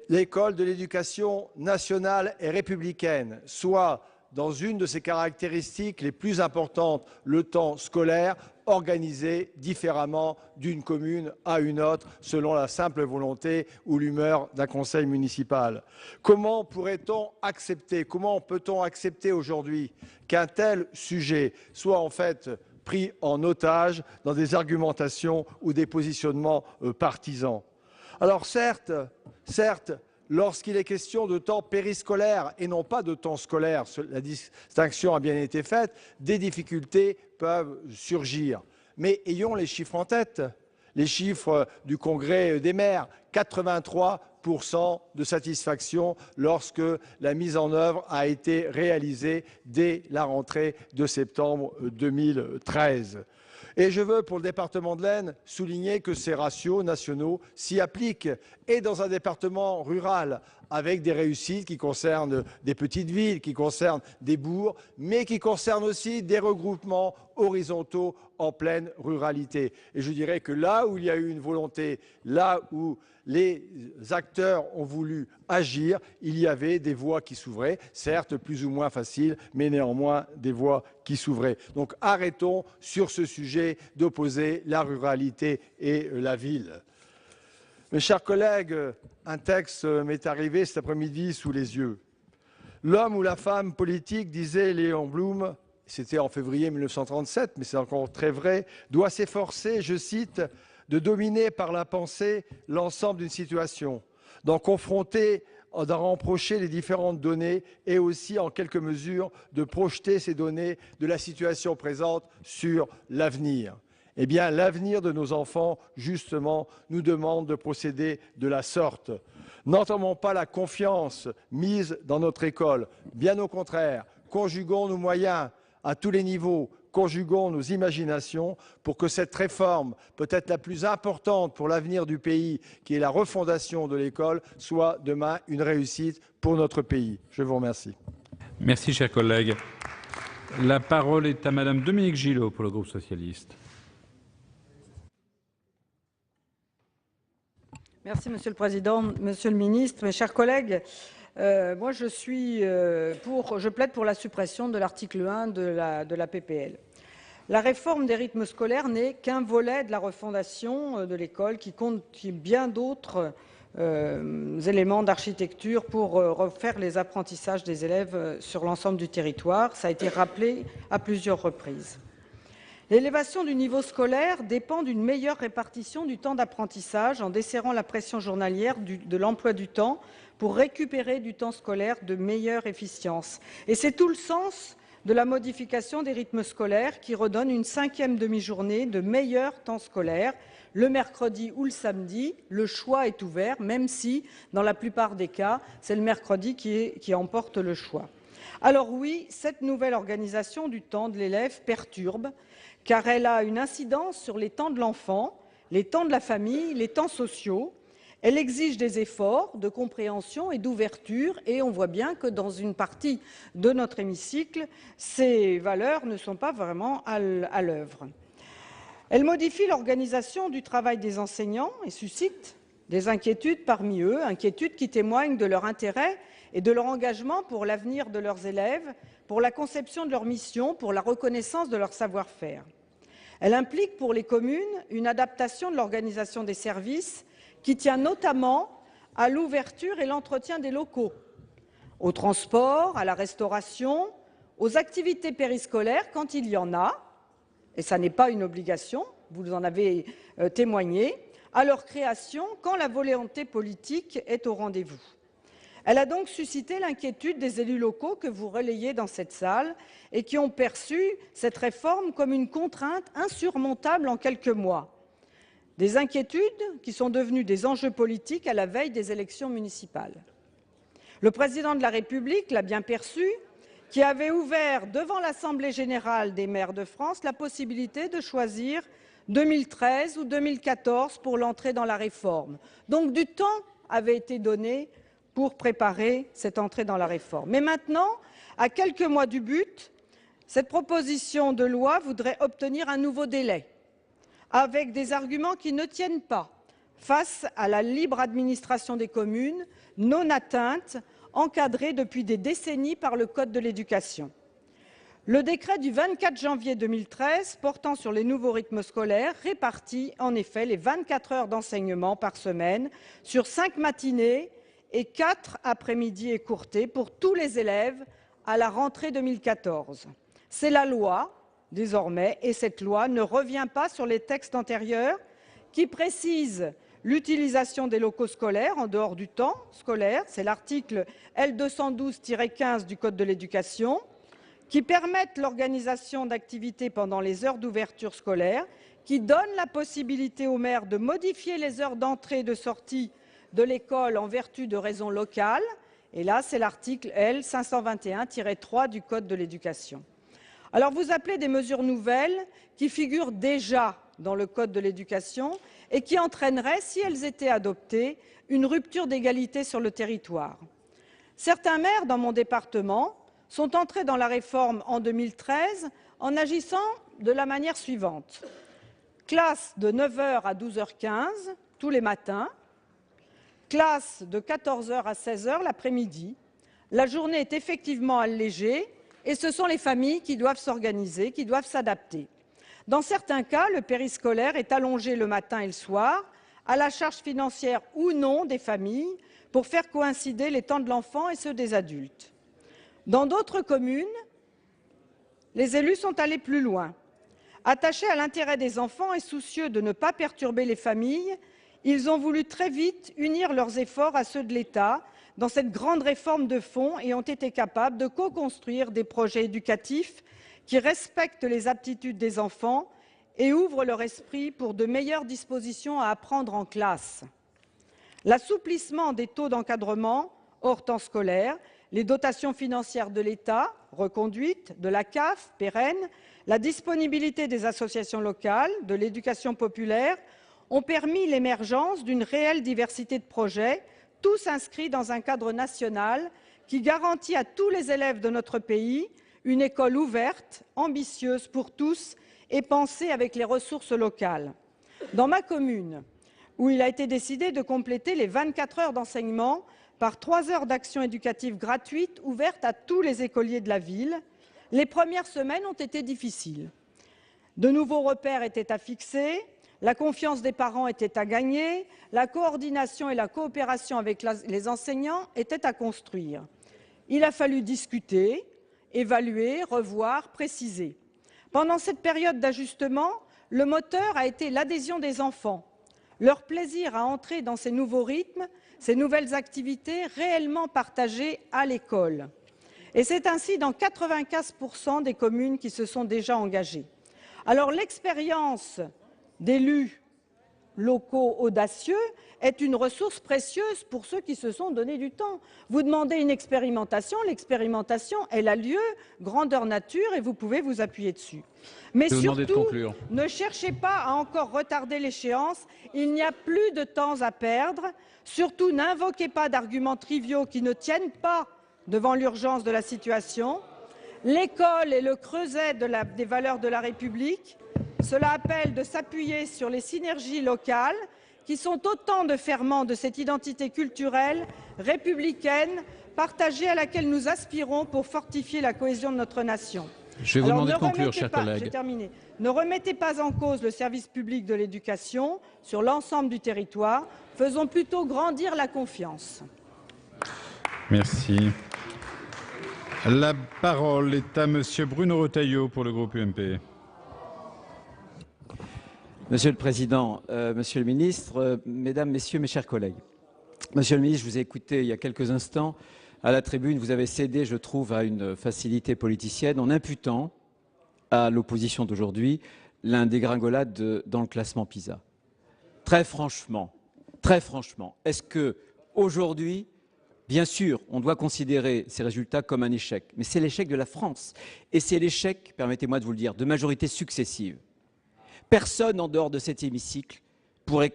l'école de l'éducation nationale et républicaine, soit, dans une de ses caractéristiques les plus importantes, le temps scolaire, organisé différemment d'une commune à une autre, selon la simple volonté ou l'humeur d'un conseil municipal? Comment pourrait-on accepter, comment peut-on accepter aujourd'hui qu'un tel sujet soit en fait pris en otage dans des argumentations ou des positionnements partisans? Alors certes, lorsqu'il est question de temps périscolaire et non pas de temps scolaire, la distinction a bien été faite, des difficultés peuvent surgir. Mais ayons les chiffres en tête, les chiffres du Congrès des maires, 83% de satisfaction lorsque la mise en œuvre a été réalisée dès la rentrée de septembre 2013. Et je veux, pour le département de l'Aisne, souligner que ces ratios nationaux s'y appliquent, et dans un département rural, avec des réussites qui concernent des petites villes, qui concernent des bourgs, mais qui concernent aussi des regroupements horizontaux en pleine ruralité. Et je dirais que là où il y a eu une volonté, là où les acteurs ont voulu agir, il y avait des voies qui s'ouvraient, certes plus ou moins faciles, mais néanmoins des voies qui s'ouvraient. Donc arrêtons sur ce sujet d'opposer la ruralité et la ville. Mes chers collègues, un texte m'est arrivé cet après-midi sous les yeux. L'homme ou la femme politique, disait Léon Blum, c'était en février 1937, mais c'est encore très vrai, doit s'efforcer, je cite, de dominer par la pensée l'ensemble d'une situation, d'en confronter, d'en rapprocher les différentes données et aussi, en quelque mesure, de projeter ces données de la situation présente sur l'avenir. Eh bien, l'avenir de nos enfants, justement, nous demande de procéder de la sorte. N'entendons pas la confiance mise dans notre école. Bien au contraire, conjuguons nos moyens à tous les niveaux, conjuguons nos imaginations pour que cette réforme, peut-être la plus importante pour l'avenir du pays, qui est la refondation de l'école, soit demain une réussite pour notre pays. Je vous remercie. Merci, chers collègues. La parole est à Madame Dominique Gillot pour le groupe socialiste. Merci, Monsieur le Président, Monsieur le Ministre, mes chers collègues. Moi, je plaide pour la suppression de l'article 1 de la PPL. La réforme des rythmes scolaires n'est qu'un volet de la refondation de l'école qui compte bien d'autres éléments d'architecture pour refaire les apprentissages des élèves sur l'ensemble du territoire. Ça a été rappelé à plusieurs reprises. L'élévation du niveau scolaire dépend d'une meilleure répartition du temps d'apprentissage en desserrant la pression journalière de l'emploi du temps pour récupérer du temps scolaire de meilleure efficience. Et c'est tout le sens de la modification des rythmes scolaires qui redonne une 5e demi-journée de meilleur temps scolaire. Le mercredi ou le samedi, le choix est ouvert, même si, dans la plupart des cas, c'est le mercredi qui emporte le choix. Alors oui, cette nouvelle organisation du temps de l'élève perturbe, car elle a une incidence sur les temps de l'enfant, les temps de la famille, les temps sociaux. Elle exige des efforts de compréhension et d'ouverture, et on voit bien que dans une partie de notre hémicycle, ces valeurs ne sont pas vraiment à l'œuvre. Elle modifie l'organisation du travail des enseignants et suscite des inquiétudes parmi eux, inquiétudes qui témoignent de leur intérêt et de leur engagement pour l'avenir de leurs élèves, pour la conception de leur mission, pour la reconnaissance de leur savoir-faire. Elle implique pour les communes une adaptation de l'organisation des services qui tient notamment à l'ouverture et l'entretien des locaux, au transport, à la restauration, aux activités périscolaires quand il y en a, et ça n'est pas une obligation, vous en avez témoigné, à leur création quand la volonté politique est au rendez-vous. Elle a donc suscité l'inquiétude des élus locaux que vous relayez dans cette salle et qui ont perçu cette réforme comme une contrainte insurmontable en quelques mois. Des inquiétudes qui sont devenues des enjeux politiques à la veille des élections municipales. Le président de la République l'a bien perçu, qui avait ouvert devant l'Assemblée générale des maires de France la possibilité de choisir 2013 ou 2014 pour l'entrée dans la réforme. Donc du temps avait été donné pour préparer cette entrée dans la réforme. Mais maintenant, à quelques mois du but, cette proposition de loi voudrait obtenir un nouveau délai, avec des arguments qui ne tiennent pas face à la libre administration des communes, non atteinte, encadrée depuis des décennies par le Code de l'éducation. Le décret du 24 janvier 2013 portant sur les nouveaux rythmes scolaires répartit en effet les 24 heures d'enseignement par semaine sur 5 matinées et 4 après-midi écourtés pour tous les élèves à la rentrée 2014. C'est la loi, désormais, et cette loi ne revient pas sur les textes antérieurs qui précisent l'utilisation des locaux scolaires en dehors du temps scolaire, c'est l'article L212-15 du Code de l'éducation, qui permettent l'organisation d'activités pendant les heures d'ouverture scolaire, qui donnent la possibilité aux maires de modifier les heures d'entrée et de sortie de l'école en vertu de raisons locales, et là c'est l'article L521-3 du Code de l'éducation. Alors vous appelez des mesures nouvelles qui figurent déjà dans le Code de l'éducation et qui entraîneraient, si elles étaient adoptées, une rupture d'égalité sur le territoire. Certains maires dans mon département sont entrés dans la réforme en 2013 en agissant de la manière suivante. Classe de 9h à 12h15 tous les matins, classe de 14h à 16h l'après-midi. La journée est effectivement allégée et ce sont les familles qui doivent s'organiser, qui doivent s'adapter. Dans certains cas, le périscolaire est allongé le matin et le soir, à la charge financière ou non des familles, pour faire coïncider les temps de l'enfant et ceux des adultes. Dans d'autres communes, les élus sont allés plus loin. Attachés à l'intérêt des enfants et soucieux de ne pas perturber les familles, ils ont voulu très vite unir leurs efforts à ceux de l'État dans cette grande réforme de fond et ont été capables de co-construire des projets éducatifs qui respectent les aptitudes des enfants et ouvrent leur esprit pour de meilleures dispositions à apprendre en classe. L'assouplissement des taux d'encadrement hors temps scolaire, les dotations financières de l'État, reconduites, de la CAF, pérennes, la disponibilité des associations locales, de l'éducation populaire, ont permis l'émergence d'une réelle diversité de projets, tous inscrits dans un cadre national qui garantit à tous les élèves de notre pays une école ouverte, ambitieuse pour tous et pensée avec les ressources locales. Dans ma commune, où il a été décidé de compléter les 24 heures d'enseignement par 3 heures d'action éducative gratuite ouvertes à tous les écoliers de la ville, les premières semaines ont été difficiles. De nouveaux repères étaient à fixer, La confiance des parents était à gagner, la coordination et la coopération avec les enseignants étaient à construire. Il a fallu discuter, évaluer, revoir, préciser. Pendant cette période d'ajustement, le moteur a été l'adhésion des enfants, leur plaisir à entrer dans ces nouveaux rythmes, ces nouvelles activités réellement partagées à l'école. Et c'est ainsi dans 95% des communes qui se sont déjà engagées. Alors l'expérience d'élus locaux audacieux est une ressource précieuse pour ceux qui se sont donné du temps. Vous demandez une expérimentation, l'expérimentation, elle a lieu, grandeur nature, et vous pouvez vous appuyer dessus. Mais surtout, ne cherchez pas à encore retarder l'échéance, il n'y a plus de temps à perdre. Surtout, n'invoquez pas d'arguments triviaux qui ne tiennent pas devant l'urgence de la situation. L'école est le creuset des valeurs de la République. Cela appelle de s'appuyer sur les synergies locales qui sont autant de ferments de cette identité culturelle, républicaine, partagée à laquelle nous aspirons pour fortifier la cohésion de notre nation. Je vais vous demander de conclure, chers collègues. J'ai terminé. Ne remettez pas en cause le service public de l'éducation sur l'ensemble du territoire. Faisons plutôt grandir la confiance. Merci. La parole est à Monsieur Bruno Retailleau pour le groupe UMP. Monsieur le Président, Monsieur le Ministre, Mesdames, Messieurs, mes chers collègues. Monsieur le Ministre, je vous ai écouté il y a quelques instants. À la tribune, vous avez cédé, je trouve, à une facilité politicienne en imputant à l'opposition d'aujourd'hui l'un dégringolade dans le classement PISA. Très franchement, est-ce que aujourd'hui, bien sûr, on doit considérer ces résultats comme un échec, mais c'est l'échec de la France et c'est l'échec, permettez-moi de vous le dire, de majorités successives. Personne en dehors de cet hémicycle pourrait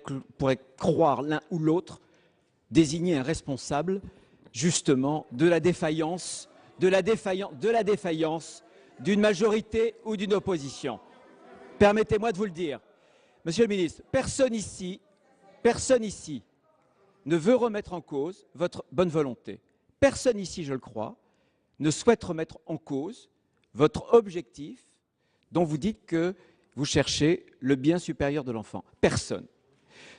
croire l'un ou l'autre désigner un responsable justement de la défaillance d'une majorité ou d'une opposition. Permettez-moi de vous le dire. Monsieur le ministre, personne ici ne veut remettre en cause votre bonne volonté. Personne ici, je le crois, ne souhaite remettre en cause votre objectif dont vous dites que vous cherchez le bien supérieur de l'enfant. Personne.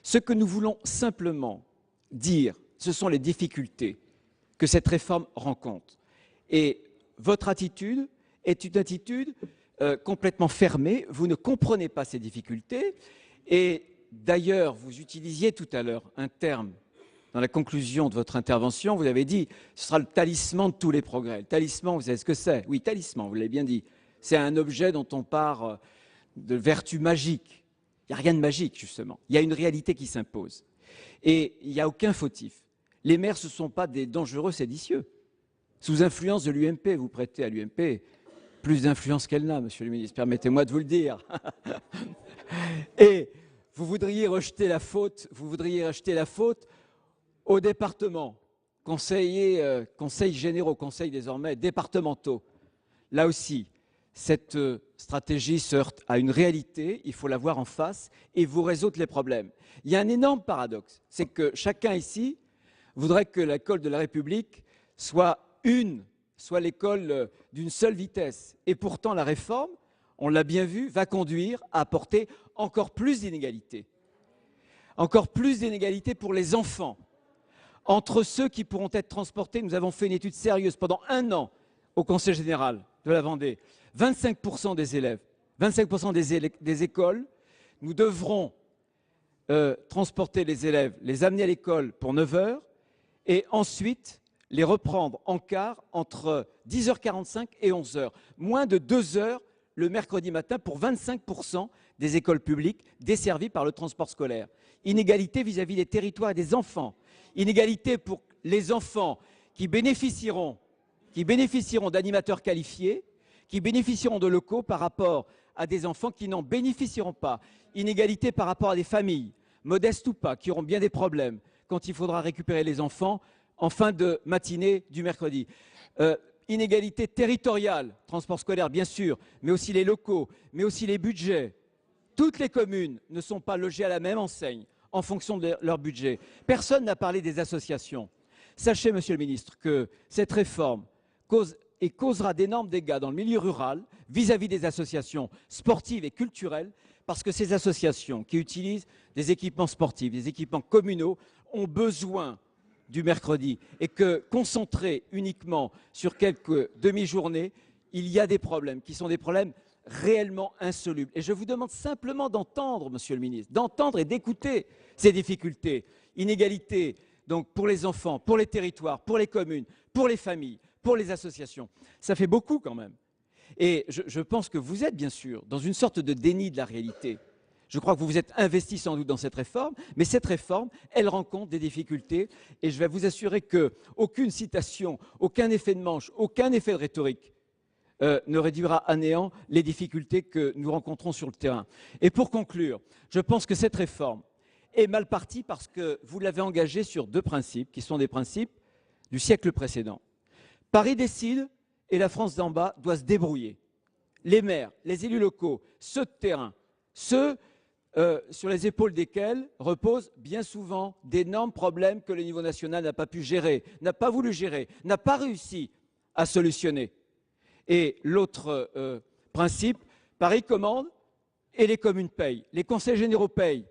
Ce que nous voulons simplement dire, ce sont les difficultés que cette réforme rencontre. Et votre attitude est une attitude complètement fermée. Vous ne comprenez pas ces difficultés. Et d'ailleurs, vous utilisiez tout à l'heure un terme dans la conclusion de votre intervention. Vous avez dit ce sera le talisman de tous les progrès. Le talisman, vous savez ce que c'est? Oui, talisman, vous l'avez bien dit. C'est un objet dont on part de vertu magique. Il n'y a rien de magique, justement. Il y a une réalité qui s'impose. Et il n'y a aucun fautif. Les maires, ce ne sont pas des dangereux séditieux. Sous influence de l'UMP, vous prêtez à l'UMP plus d'influence qu'elle n'a, Monsieur le ministre, permettez-moi de vous le dire. Et vous voudriez rejeter la faute aux départements, conseils généraux, conseils désormais départementaux. Là aussi, cette stratégie se heurte à une réalité, il faut la voir en face et vous résoudre les problèmes. Il y a un énorme paradoxe, c'est que chacun ici voudrait que l'école de la République soit l'école d'une seule vitesse. Et pourtant, la réforme, on l'a bien vu, va conduire à apporter encore plus d'inégalités. Encore plus d'inégalités pour les enfants. Entre ceux qui pourront être transportés, nous avons fait une étude sérieuse pendant 1 an au Conseil général de la Vendée. 25% des élèves, 25% des écoles, nous devrons transporter les élèves, les amener à l'école pour 9 heures et ensuite les reprendre en car entre 10h45 et 11h. Moins de 2 heures le mercredi matin pour 25% des écoles publiques desservies par le transport scolaire. Inégalité vis-à-vis des territoires et des enfants. Inégalité pour les enfants qui bénéficieront d'animateurs qualifiés, qui bénéficieront de locaux par rapport à des enfants qui n'en bénéficieront pas. Inégalité par rapport à des familles, modestes ou pas, qui auront bien des problèmes quand il faudra récupérer les enfants en fin de matinée du mercredi. Inégalité territoriale, transport scolaire bien sûr, mais aussi les locaux, mais aussi les budgets. Toutes les communes ne sont pas logées à la même enseigne en fonction de leur budget. Personne n'a parlé des associations. Sachez, Monsieur le Ministre, que cette réforme cause et causera d'énormes dégâts dans le milieu rural vis-à-vis des associations sportives et culturelles, parce que ces associations qui utilisent des équipements sportifs, des équipements communaux, ont besoin du mercredi, et que concentrés uniquement sur quelques demi-journées, il y a des problèmes qui sont des problèmes réellement insolubles. Et je vous demande simplement d'entendre, Monsieur le ministre, d'entendre et d'écouter ces difficultés, inégalités, donc pour les enfants, pour les territoires, pour les communes, pour les familles, pour les associations. Ça fait beaucoup quand même. Et je pense que vous êtes bien sûr dans une sorte de déni de la réalité. Je crois que vous vous êtes investi sans doute dans cette réforme, mais cette réforme, elle rencontre des difficultés. Et je vais vous assurer qu'aucune citation, aucun effet de manche, aucun effet de rhétorique ne réduira à néant les difficultés que nous rencontrons sur le terrain. Et pour conclure, je pense que cette réforme est mal partie parce que vous l'avez engagée sur deux principes qui sont des principes du siècle précédent. Paris décide et la France d'en bas doit se débrouiller. Les maires, les élus locaux, ceux de terrain, ceux sur les épaules desquels reposent bien souvent d'énormes problèmes que le niveau national n'a pas pu gérer, n'a pas voulu gérer, n'a pas réussi à solutionner. Et l'autre principe, Paris commande et les communes payent. Les conseils généraux payent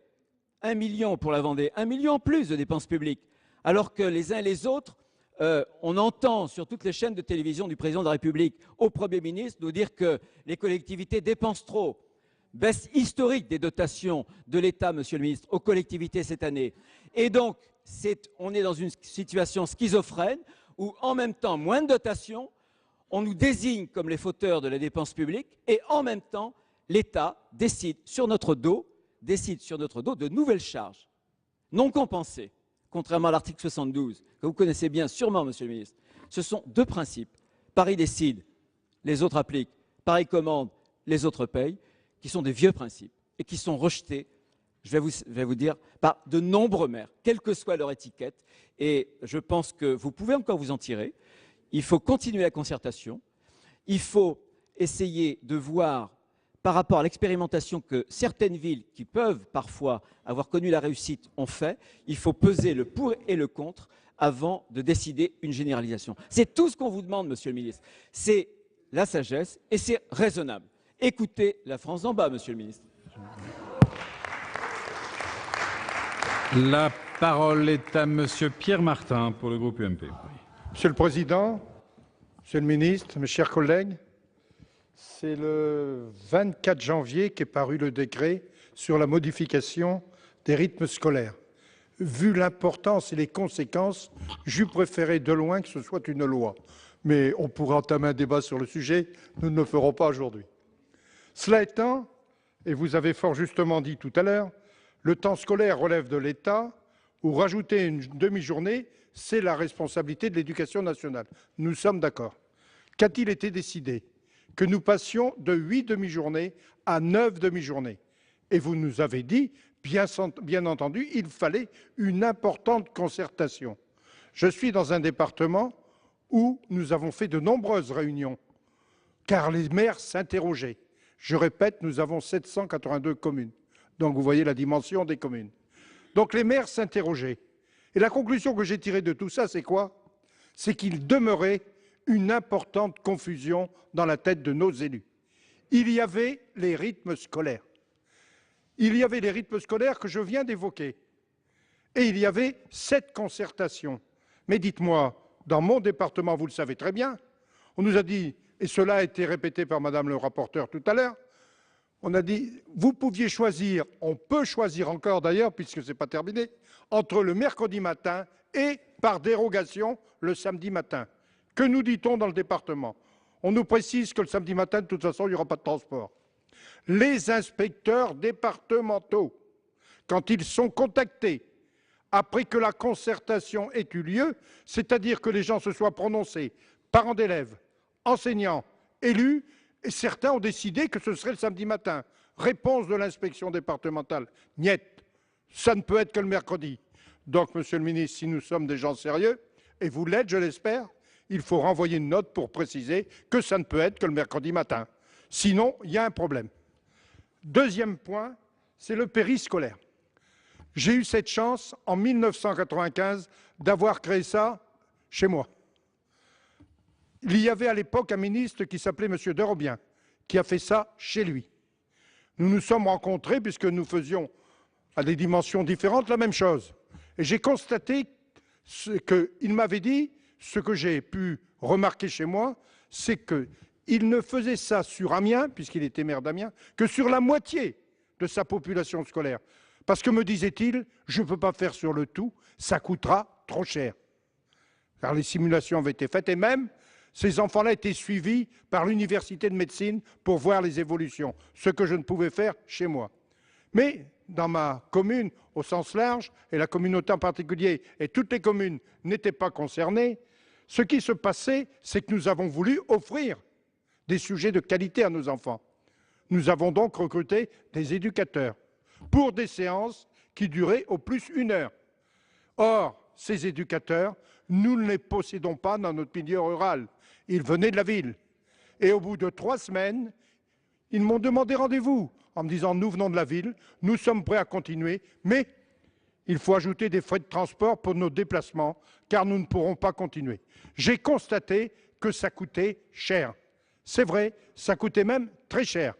1 million pour la Vendée, 1 million en plus de dépenses publiques, alors que les uns et les autres, on entend sur toutes les chaînes de télévision du président de la République au Premier ministre nous dire que les collectivités dépensent trop. Baisse historique des dotations de l'État, Monsieur le ministre, aux collectivités cette année. Et donc, on est dans une situation schizophrène où, en même temps, moins de dotations, on nous désigne comme les fauteurs de la dépense publique et, en même temps, l'État décide sur notre dos de nouvelles charges non compensées, contrairement à l'article 72, que vous connaissez bien sûrement, Monsieur le ministre. Ce sont deux principes. Paris décide, les autres appliquent. Paris commande, les autres payent, qui sont des vieux principes et qui sont rejetés, je vais vous dire, par de nombreux maires, quelle que soit leur étiquette. Et je pense que vous pouvez encore vous en tirer. Il faut continuer la concertation. Il faut essayer de voir, par rapport à l'expérimentation que certaines villes qui peuvent parfois avoir connu la réussite ont fait, il faut peser le pour et le contre avant de décider une généralisation. C'est tout ce qu'on vous demande, Monsieur le ministre. C'est la sagesse et c'est raisonnable. Écoutez la France d'en bas, Monsieur le ministre. La parole est à Monsieur Pierre Martin pour le groupe UMP. Monsieur le Président, Monsieur le Ministre, mes chers collègues, c'est le 24 janvier qu'est paru le décret sur la modification des rythmes scolaires. Vu l'importance et les conséquences, j'eûs préféré de loin que ce soit une loi. Mais on pourra entamer un débat sur le sujet, nous ne le ferons pas aujourd'hui. Cela étant, et vous avez fort justement dit tout à l'heure, le temps scolaire relève de l'État, ou rajouter une demi-journée, c'est la responsabilité de l'Éducation nationale. Nous sommes d'accord. Qu'a-t-il été décidé? Que nous passions de 8 demi-journées à 9 demi-journées. Et vous nous avez dit, bien entendu, il fallait une importante concertation. Je suis dans un département où nous avons fait de nombreuses réunions, car les maires s'interrogeaient. Je répète, nous avons 782 communes. Donc vous voyez la dimension des communes. Donc les maires s'interrogeaient. Et la conclusion que j'ai tirée de tout ça, c'est quoi? C'est qu'il demeurait une importante confusion dans la tête de nos élus. Il y avait les rythmes scolaires. Il y avait les rythmes scolaires que je viens d'évoquer. Et il y avait cette concertation. Mais dites-moi, dans mon département, vous le savez très bien, on nous a dit, et cela a été répété par Madame le rapporteur tout à l'heure, on a dit, vous pouviez choisir, on peut choisir encore d'ailleurs, puisque ce n'est pas terminé, entre le mercredi matin et, par dérogation, le samedi matin. Que nous dit-on dans le département? On nous précise que le samedi matin, de toute façon, il n'y aura pas de transport. Les inspecteurs départementaux, quand ils sont contactés, après que la concertation ait eu lieu, c'est-à-dire que les gens se soient prononcés, parents d'élèves, enseignants, élus, et certains ont décidé que ce serait le samedi matin. Réponse de l'inspection départementale, niet, ça ne peut être que le mercredi. Donc, Monsieur le Ministre, si nous sommes des gens sérieux, et vous l'êtes, je l'espère, il faut renvoyer une note pour préciser que ça ne peut être que le mercredi matin. Sinon, il y a un problème. Deuxième point, c'est le périscolaire. J'ai eu cette chance, en 1995, d'avoir créé ça chez moi. Il y avait à l'époque un ministre qui s'appelait M. Derobien, qui a fait ça chez lui. Nous nous sommes rencontrés, puisque nous faisions à des dimensions différentes la même chose. Et j'ai constaté qu'il m'avait dit, ce que j'ai pu remarquer chez moi, c'est qu'il ne faisait ça sur Amiens, puisqu'il était maire d'Amiens, que sur la moitié de sa population scolaire. Parce que, me disait-il, je ne peux pas faire sur le tout, ça coûtera trop cher. Car les simulations avaient été faites, et même, ces enfants-là étaient suivis par l'université de médecine pour voir les évolutions, ce que je ne pouvais faire chez moi. Mais dans ma commune, au sens large, et la communauté en particulier, et toutes les communes n'étaient pas concernées, ce qui se passait, c'est que nous avons voulu offrir des sujets de qualité à nos enfants. Nous avons donc recruté des éducateurs pour des séances qui duraient au plus 1 heure. Or, ces éducateurs, nous ne les possédons pas dans notre milieu rural. Ils venaient de la ville. Et au bout de 3 semaines, ils m'ont demandé rendez-vous en me disant « Nous venons de la ville, nous sommes prêts à continuer, mais il faut ajouter des frais de transport pour nos déplacements, car nous ne pourrons pas continuer. » J'ai constaté que ça coûtait cher. C'est vrai, ça coûtait même très cher.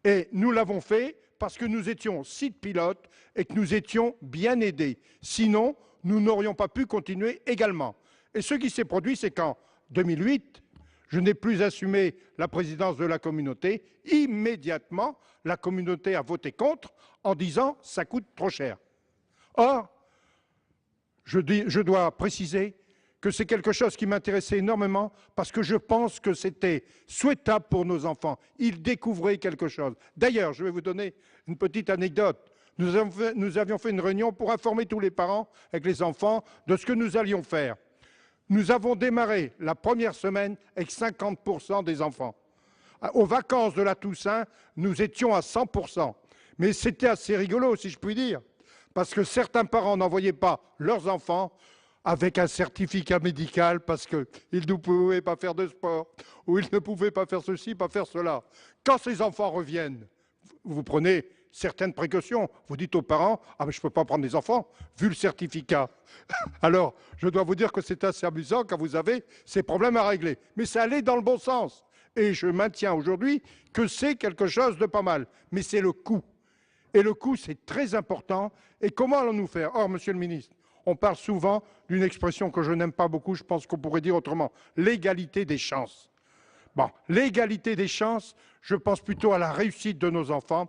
Et nous l'avons fait parce que nous étions site pilote et que nous étions bien aidés. Sinon, nous n'aurions pas pu continuer également. Et ce qui s'est produit, c'est qu'en 2008, je n'ai plus assumé la présidence de la communauté. Immédiatement, la communauté a voté contre en disant « ça coûte trop cher ». Or, je dois préciser que c'est quelque chose qui m'intéressait énormément parce que je pense que c'était souhaitable pour nos enfants. Ils découvraient quelque chose. D'ailleurs, je vais vous donner une petite anecdote. Nous avions fait une réunion pour informer tous les parents avec les enfants de ce que nous allions faire. Nous avons démarré la première semaine avec 50% des enfants. Aux vacances de la Toussaint, nous étions à 100%. Mais c'était assez rigolo, si je puis dire, parce que certains parents n'envoyaient pas leurs enfants avec un certificat médical parce qu'ils ne pouvaient pas faire de sport, ou ils ne pouvaient pas faire ceci, pas faire cela. Quand ces enfants reviennent, vous prenez certaines précautions. Vous dites aux parents « Ah, mais je ne peux pas prendre des enfants, vu le certificat. » Alors, je dois vous dire que c'est assez amusant quand vous avez ces problèmes à régler. Mais ça allait dans le bon sens. Et je maintiens aujourd'hui que c'est quelque chose de pas mal. Mais c'est le coût. Et le coût, c'est très important. Et comment allons-nous faire? Or, Monsieur le ministre, on parle souvent d'une expression que je n'aime pas beaucoup, je pense qu'on pourrait dire autrement, l'égalité des chances. Bon, l'égalité des chances, je pense plutôt à la réussite de nos enfants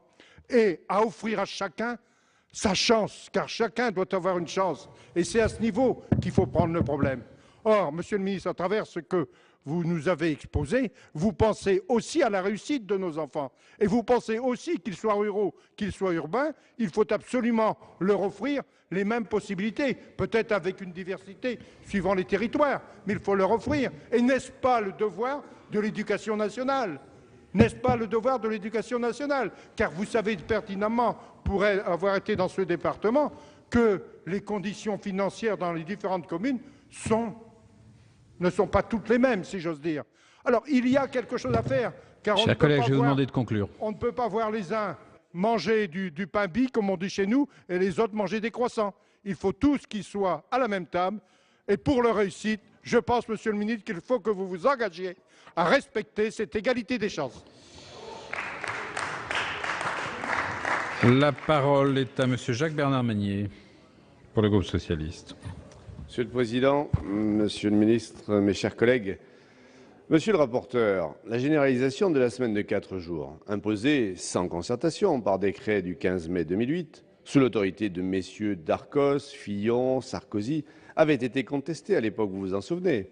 et à offrir à chacun sa chance, car chacun doit avoir une chance. Et c'est à ce niveau qu'il faut prendre le problème. Or, Monsieur le ministre, à travers ce que vous nous avez exposé, vous pensez aussi à la réussite de nos enfants. Et vous pensez aussi qu'ils soient ruraux, qu'ils soient urbains, il faut absolument leur offrir les mêmes possibilités, peut-être avec une diversité suivant les territoires, mais il faut leur offrir. Et n'est-ce pas le devoir de l'éducation nationale? N'est-ce pas le devoir de l'éducation nationale? Car vous savez pertinemment, pour avoir été dans ce département, que les conditions financières dans les différentes communes ne sont pas toutes les mêmes, si j'ose dire. Alors, il y a quelque chose à faire. Car Chers collègues, je vais vous demander de conclure. On ne peut pas voir les uns manger du pain bis, comme on dit chez nous, et les autres manger des croissants. Il faut tous qu'ils soient à la même table. Et pour leur réussite, je pense, Monsieur le ministre, qu'il faut que vous vous engagiez à respecter cette égalité des chances. La parole est à Monsieur Jacques-Bernard Magnier, pour le groupe socialiste. Monsieur le Président, Monsieur le Ministre, mes chers collègues, Monsieur le rapporteur, la généralisation de la semaine de 4 jours, imposée sans concertation par décret du 15 mai 2008, sous l'autorité de messieurs Darcos, Fillon, Sarkozy, avait été contestée à l'époque, vous vous en souvenez.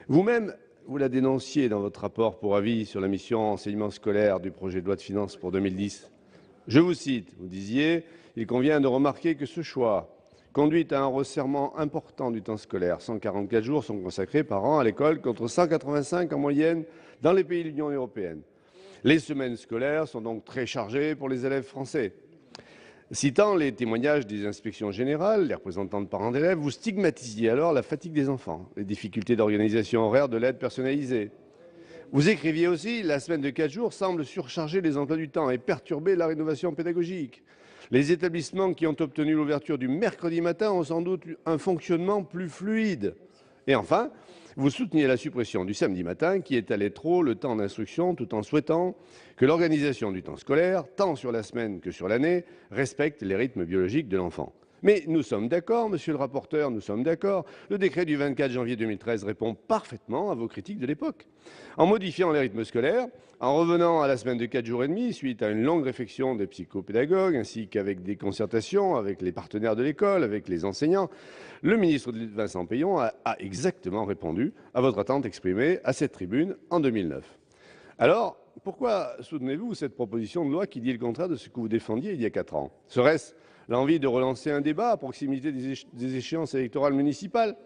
Vous-même, vous la dénonciez dans votre rapport pour avis sur la mission enseignement scolaire du projet de loi de finances pour 2010. Je vous cite, vous disiez « Il convient de remarquer que ce choix conduit à un resserrement important du temps scolaire. 144 jours sont consacrés par an à l'école contre 185 en moyenne dans les pays de l'Union européenne. Les semaines scolaires sont donc très chargées pour les élèves français. » Citant les témoignages des inspections générales, les représentants de parents d'élèves, vous stigmatisiez alors la fatigue des enfants, les difficultés d'organisation horaire de l'aide personnalisée. Vous écriviez aussi « La semaine de 4 jours semble surcharger les emplois du temps et perturber la rénovation pédagogique. Les établissements qui ont obtenu l'ouverture du mercredi matin ont sans doute un fonctionnement plus fluide. » Et enfin, Vous souteniez la suppression du samedi matin qui étalait trop le temps d'instruction tout en souhaitant que l'organisation du temps scolaire, tant sur la semaine que sur l'année, respecte les rythmes biologiques de l'enfant. Mais nous sommes d'accord, monsieur le rapporteur, nous sommes d'accord. Le décret du 24 janvier 2013 répond parfaitement à vos critiques de l'époque. En modifiant les rythmes scolaires, en revenant à la semaine de 4 jours et demi, suite à une longue réflexion des psychopédagogues, ainsi qu'avec des concertations avec les partenaires de l'école, avec les enseignants, le ministre Vincent Peillon a exactement répondu à votre attente exprimée à cette tribune en 2009. Alors, pourquoi soutenez-vous cette proposition de loi qui dit le contraire de ce que vous défendiez il y a 4 ans? Serait-ce l'envie de relancer un débat à proximité des échéances électorales municipales?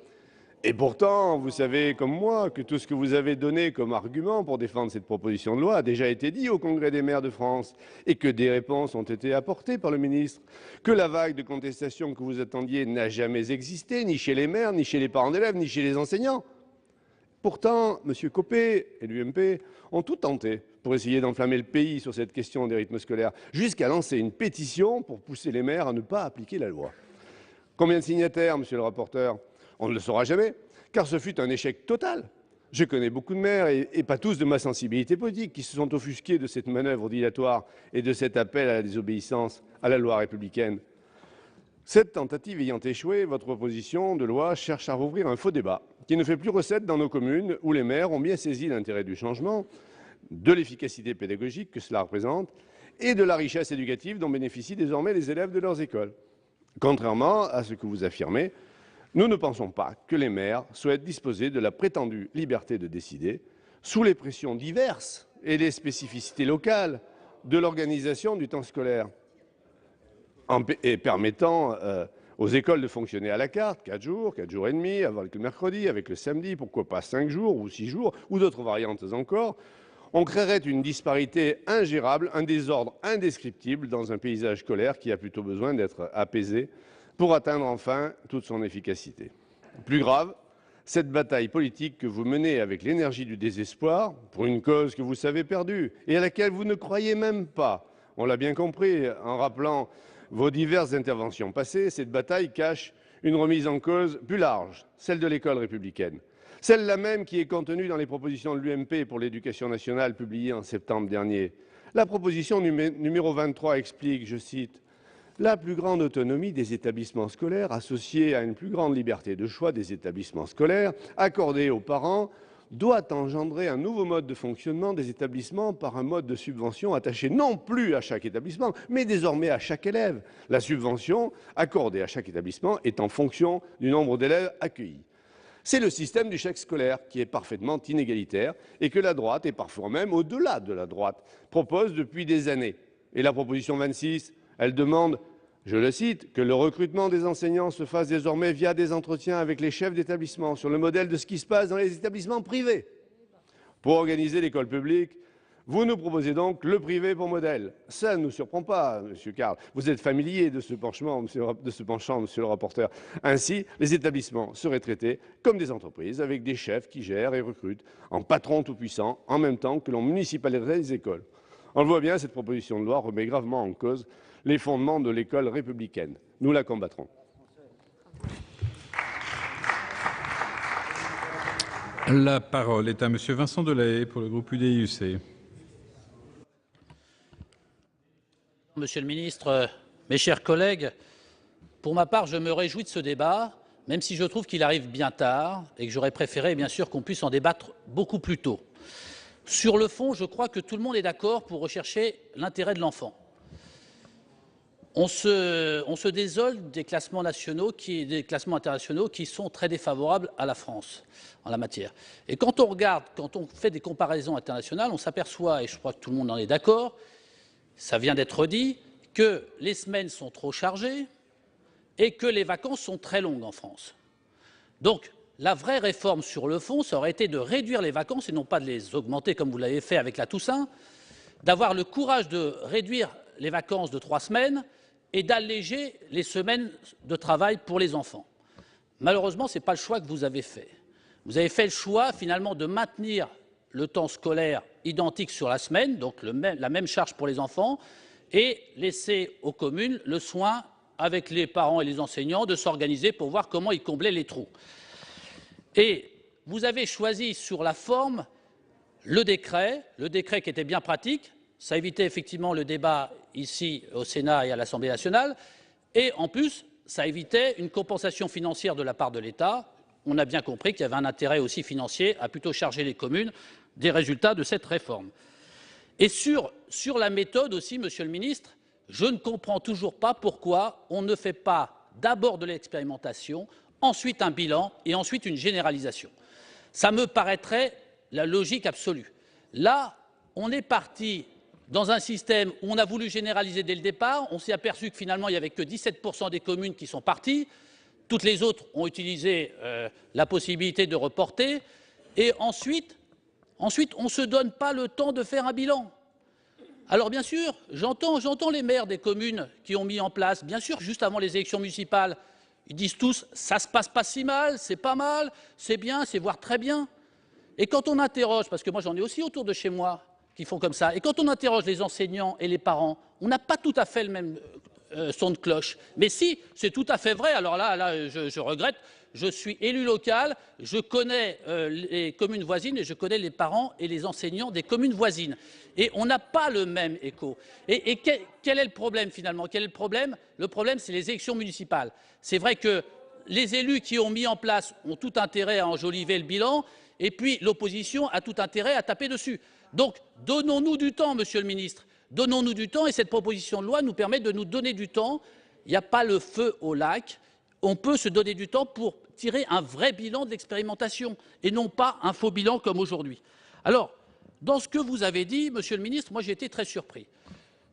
Et pourtant, vous savez comme moi que tout ce que vous avez donné comme argument pour défendre cette proposition de loi a déjà été dit au Congrès des maires de France et que des réponses ont été apportées par le ministre, que la vague de contestation que vous attendiez n'a jamais existé, ni chez les maires, ni chez les parents d'élèves, ni chez les enseignants. Pourtant, M. Copé et l'UMP ont tout tenté pour essayer d'enflammer le pays sur cette question des rythmes scolaires, jusqu'à lancer une pétition pour pousser les maires à ne pas appliquer la loi. Combien de signataires, monsieur le rapporteur? On ne le saura jamais, car ce fut un échec total. Je connais beaucoup de maires, et pas tous de ma sensibilité politique, qui se sont offusqués de cette manœuvre dilatoire et de cet appel à la désobéissance à la loi républicaine. Cette tentative ayant échoué, votre proposition de loi cherche à rouvrir un faux débat qui ne fait plus recette dans nos communes où les maires ont bien saisi l'intérêt du changement, de l'efficacité pédagogique que cela représente et de la richesse éducative dont bénéficient désormais les élèves de leurs écoles. Contrairement à ce que vous affirmez, nous ne pensons pas que les maires souhaitent disposer de la prétendue liberté de décider, sous les pressions diverses et les spécificités locales de l'organisation du temps scolaire, et permettant aux écoles de fonctionner à la carte, 4 jours et demi, avec le mercredi, avec le samedi, pourquoi pas 5 jours ou 6 jours, ou d'autres variantes encore. On créerait une disparité ingérable, un désordre indescriptible dans un paysage scolaire qui a plutôt besoin d'être apaisé pour atteindre enfin toute son efficacité. Plus grave, cette bataille politique que vous menez avec l'énergie du désespoir pour une cause que vous savez perdue et à laquelle vous ne croyez même pas. On l'a bien compris en rappelant vos diverses interventions passées, cette bataille cache une remise en cause plus large, celle de l'école républicaine. Celle-là même qui est contenue dans les propositions de l'UMP pour l'éducation nationale publiées en septembre dernier. La proposition numéro 23 explique, je cite, « La plus grande autonomie des établissements scolaires associée à une plus grande liberté de choix des établissements scolaires accordée aux parents doit engendrer un nouveau mode de fonctionnement des établissements par un mode de subvention attaché non plus à chaque établissement, mais désormais à chaque élève. La subvention accordée à chaque établissement est en fonction du nombre d'élèves accueillis. » C'est le système du chèque scolaire qui est parfaitement inégalitaire et que la droite, et parfois même au-delà de la droite, propose depuis des années. Et la proposition 26, elle demande, je le cite, que le recrutement des enseignants se fasse désormais via des entretiens avec les chefs d'établissement, sur le modèle de ce qui se passe dans les établissements privés. Pour organiser l'école publique, vous nous proposez donc le privé pour modèle. Ça ne nous surprend pas, M. Carle. Vous êtes familier de ce penchant, monsieur le rapporteur. Ainsi, les établissements seraient traités comme des entreprises, avec des chefs qui gèrent et recrutent en patrons tout-puissants, en même temps que l'on municipaliserait les écoles. On le voit bien, cette proposition de loi remet gravement en cause les fondements de l'école républicaine. Nous la combattrons. La parole est à Monsieur Vincent Delahaye pour le groupe UDI-UC. Monsieur le ministre, mes chers collègues, pour ma part, je me réjouis de ce débat, même si je trouve qu'il arrive bien tard et que j'aurais préféré, bien sûr, qu'on puisse en débattre beaucoup plus tôt. Sur le fond, je crois que tout le monde est d'accord pour rechercher l'intérêt de l'enfant. On se désole des classements nationaux, des classements internationaux qui sont très défavorables à la France en la matière. Et quand on fait des comparaisons internationales, on s'aperçoit, et je crois que tout le monde en est d'accord, ça vient d'être dit, que les semaines sont trop chargées et que les vacances sont très longues en France. Donc, la vraie réforme sur le fond, ça aurait été de réduire les vacances et non pas de les augmenter comme vous l'avez fait avec la Toussaint, d'avoir le courage de réduire les vacances de 3 semaines et d'alléger les semaines de travail pour les enfants. Malheureusement, ce n'est pas le choix que vous avez fait. Vous avez fait le choix, finalement, de maintenir le temps scolaire identique sur la semaine, donc la même charge pour les enfants, et laisser aux communes le soin, avec les parents et les enseignants, de s'organiser pour voir comment ils comblaient les trous. Et vous avez choisi sur la forme le décret qui était bien pratique. Ça évitait effectivement le débat ici au Sénat et à l'Assemblée nationale. Et en plus, ça évitait une compensation financière de la part de l'État. On a bien compris qu'il y avait un intérêt aussi financier à plutôt charger les communes des résultats de cette réforme. Et sur la méthode aussi, Monsieur le ministre, je ne comprends toujours pas pourquoi on ne fait pas d'abord de l'expérimentation, ensuite un bilan et ensuite une généralisation. Ça me paraîtrait la logique absolue. Là, on est parti dans un système où on a voulu généraliser dès le départ. On s'est aperçu que finalement, il n'y avait que 17% des communes qui sont parties. Toutes les autres ont utilisé la possibilité de reporter. Et ensuite, on ne se donne pas le temps de faire un bilan. Alors bien sûr, j'entends les maires des communes qui ont mis en place, bien sûr, juste avant les élections municipales, ils disent tous « ça se passe pas si mal, c'est pas mal, c'est bien, c'est voire très bien ». Et quand on interroge, parce que moi j'en ai aussi autour de chez moi qui font comme ça, et quand on interroge les enseignants et les parents, on n'a pas tout à fait le même son de cloche. Mais si, c'est tout à fait vrai, alors là je regrette, je suis élu local, je connais les communes voisines et je connais les parents et les enseignants des communes voisines. Et on n'a pas le même écho. Et quel est le problème finalement? Quel est le problème? Le problème, c'est les élections municipales. C'est vrai que les élus qui ont mis en place ont tout intérêt à enjoliver le bilan, et puis l'opposition a tout intérêt à taper dessus. Donc, donnons-nous du temps, Monsieur le ministre. Donnons-nous du temps, et cette proposition de loi nous permet de nous donner du temps. Il n'y a pas le feu au lac. On peut se donner du temps pour tirer un vrai bilan de l'expérimentation, et non pas un faux bilan comme aujourd'hui. Alors, dans ce que vous avez dit, Monsieur le ministre, moi j'ai été très surpris.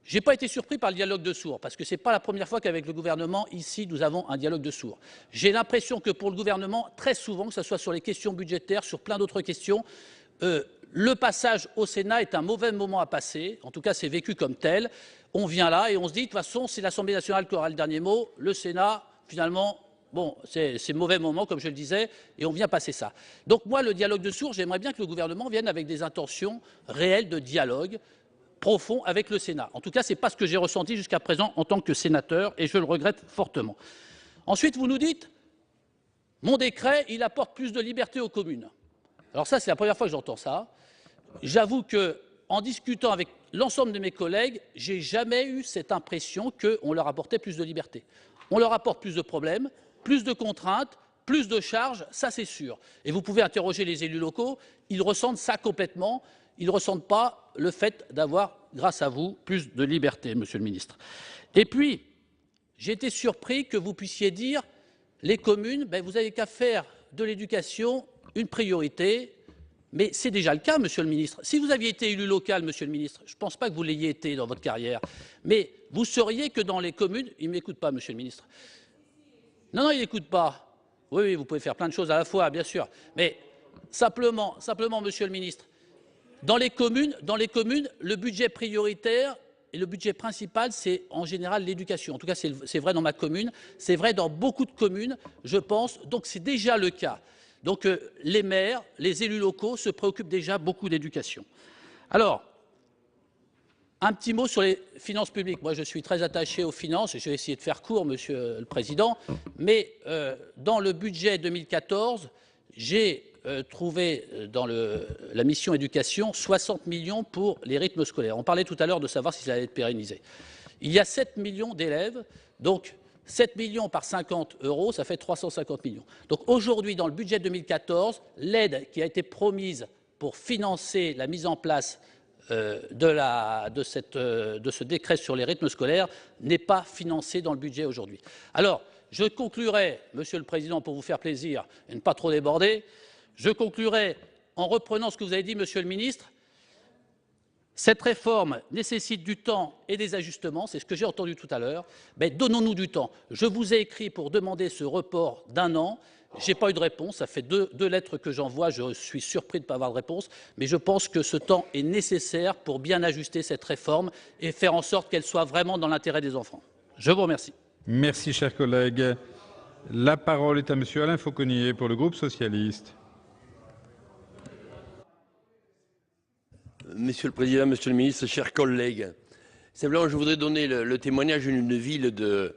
Je n'ai pas été surpris par le dialogue de sourds, parce que ce n'est pas la première fois qu'avec le gouvernement, ici, nous avons un dialogue de sourds. J'ai l'impression que pour le gouvernement, très souvent, que ce soit sur les questions budgétaires, sur plein d'autres questions, le passage au Sénat est un mauvais moment à passer. En tout cas, c'est vécu comme tel. On vient là et on se dit, de toute façon, c'est l'Assemblée nationale qui aura le dernier mot. Le Sénat, finalement, bon, c'est mauvais moment, comme je le disais, et on vient passer ça. Donc moi, le dialogue de sourds, j'aimerais bien que le gouvernement vienne avec des intentions réelles de dialogue profond avec le Sénat. En tout cas, ce n'est pas ce que j'ai ressenti jusqu'à présent en tant que sénateur, et je le regrette fortement. Ensuite, vous nous dites, mon décret, il apporte plus de liberté aux communes. Alors ça, c'est la première fois que j'entends ça. J'avoue qu'en discutant avec l'ensemble de mes collègues, je n'ai jamais eu cette impression qu'on leur apportait plus de liberté. On leur apporte plus de problèmes, plus de contraintes, plus de charges, ça c'est sûr. Et vous pouvez interroger les élus locaux, ils ressentent ça complètement. Ils ne ressentent pas le fait d'avoir, grâce à vous, plus de liberté, Monsieur le ministre. Et puis, j'ai été surpris que vous puissiez dire, les communes, vous n'avez qu'à faire de l'éducation une priorité, mais c'est déjà le cas, Monsieur le ministre. Si vous aviez été élu local, Monsieur le ministre, je ne pense pas que vous l'ayez été dans votre carrière, mais vous sauriez que dans les communes, il ne m'écoute pas, Monsieur le ministre. Non, il n'écoute pas. Oui, vous pouvez faire plein de choses à la fois, bien sûr, mais simplement, Monsieur le ministre, dans les communes, le budget prioritaire et le budget principal, c'est en général l'éducation. En tout cas, c'est vrai dans ma commune, c'est vrai dans beaucoup de communes, je pense. Donc, c'est déjà le cas. Donc, les maires, les élus locaux se préoccupent déjà beaucoup d'éducation. Alors, un petit mot sur les finances publiques. Moi, je suis très attaché aux finances, et je vais essayer de faire court, Monsieur le Président, mais dans le budget 2014, j'ai trouvé dans la mission éducation 60 millions pour les rythmes scolaires. On parlait tout à l'heure de savoir si ça allait être pérennisé. Il y a 7 millions d'élèves, donc 7 millions par 50 €, ça fait 350 millions. Donc aujourd'hui, dans le budget 2014, l'aide qui a été promise pour financer la mise en place de ce décret sur les rythmes scolaires n'est pas financée dans le budget aujourd'hui. Alors, je conclurai, Monsieur le Président, pour vous faire plaisir et ne pas trop déborder, je conclurai en reprenant ce que vous avez dit, Monsieur le ministre. Cette réforme nécessite du temps et des ajustements, c'est ce que j'ai entendu tout à l'heure. Mais donnons-nous du temps. Je vous ai écrit pour demander ce report d'1 an. Je n'ai pas eu de réponse. Ça fait deux lettres que j'envoie. Je suis surpris de ne pas avoir de réponse. Mais je pense que ce temps est nécessaire pour bien ajuster cette réforme et faire en sorte qu'elle soit vraiment dans l'intérêt des enfants. Je vous remercie. Merci, cher collègue. La parole est à Monsieur Alain Fauconnier pour le groupe socialiste. Monsieur le Président, Monsieur le Ministre, chers collègues, simplement je voudrais donner le témoignage d'une ville de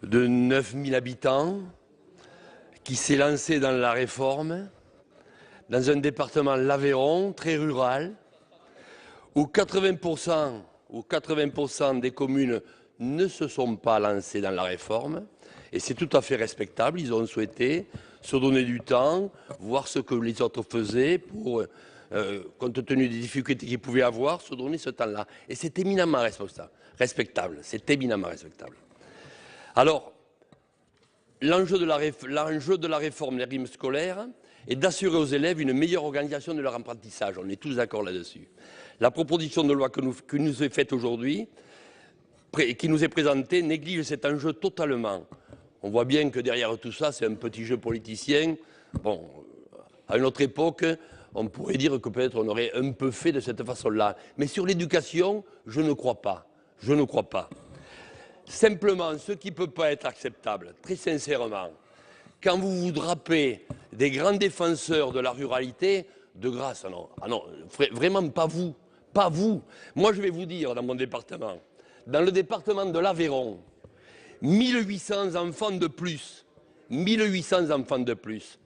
9000 habitants qui s'est lancée dans la réforme dans un département, l'Aveyron, très rural, où 80% des communes ne se sont pas lancées dans la réforme, et c'est tout à fait respectable. Ils ont souhaité se donner du temps, voir ce que les autres faisaient pour, compte tenu des difficultés qu'ils pouvaient avoir, se donner ce temps-là. Et c'est éminemment respectable. C'est éminemment respectable. Alors, l'enjeu de la réforme des rythmes scolaires est d'assurer aux élèves une meilleure organisation de leur apprentissage. On est tous d'accord là-dessus. La proposition de loi qui nous est faite aujourd'hui, qui nous est présentée, néglige cet enjeu totalement. On voit bien que derrière tout ça, c'est un petit jeu politicien. Bon, à une autre époque, on pourrait dire que peut-être on aurait un peu fait de cette façon-là. Mais sur l'éducation, je ne crois pas. Je ne crois pas. Simplement, ce qui ne peut pas être acceptable, très sincèrement, quand vous vous drapez des grands défenseurs de la ruralité, de grâce, non. Ah non, vraiment pas vous. Pas vous. Moi, je vais vous dire, dans mon département, dans le département de l'Aveyron, 1800 enfants de plus. 1800 enfants de plus.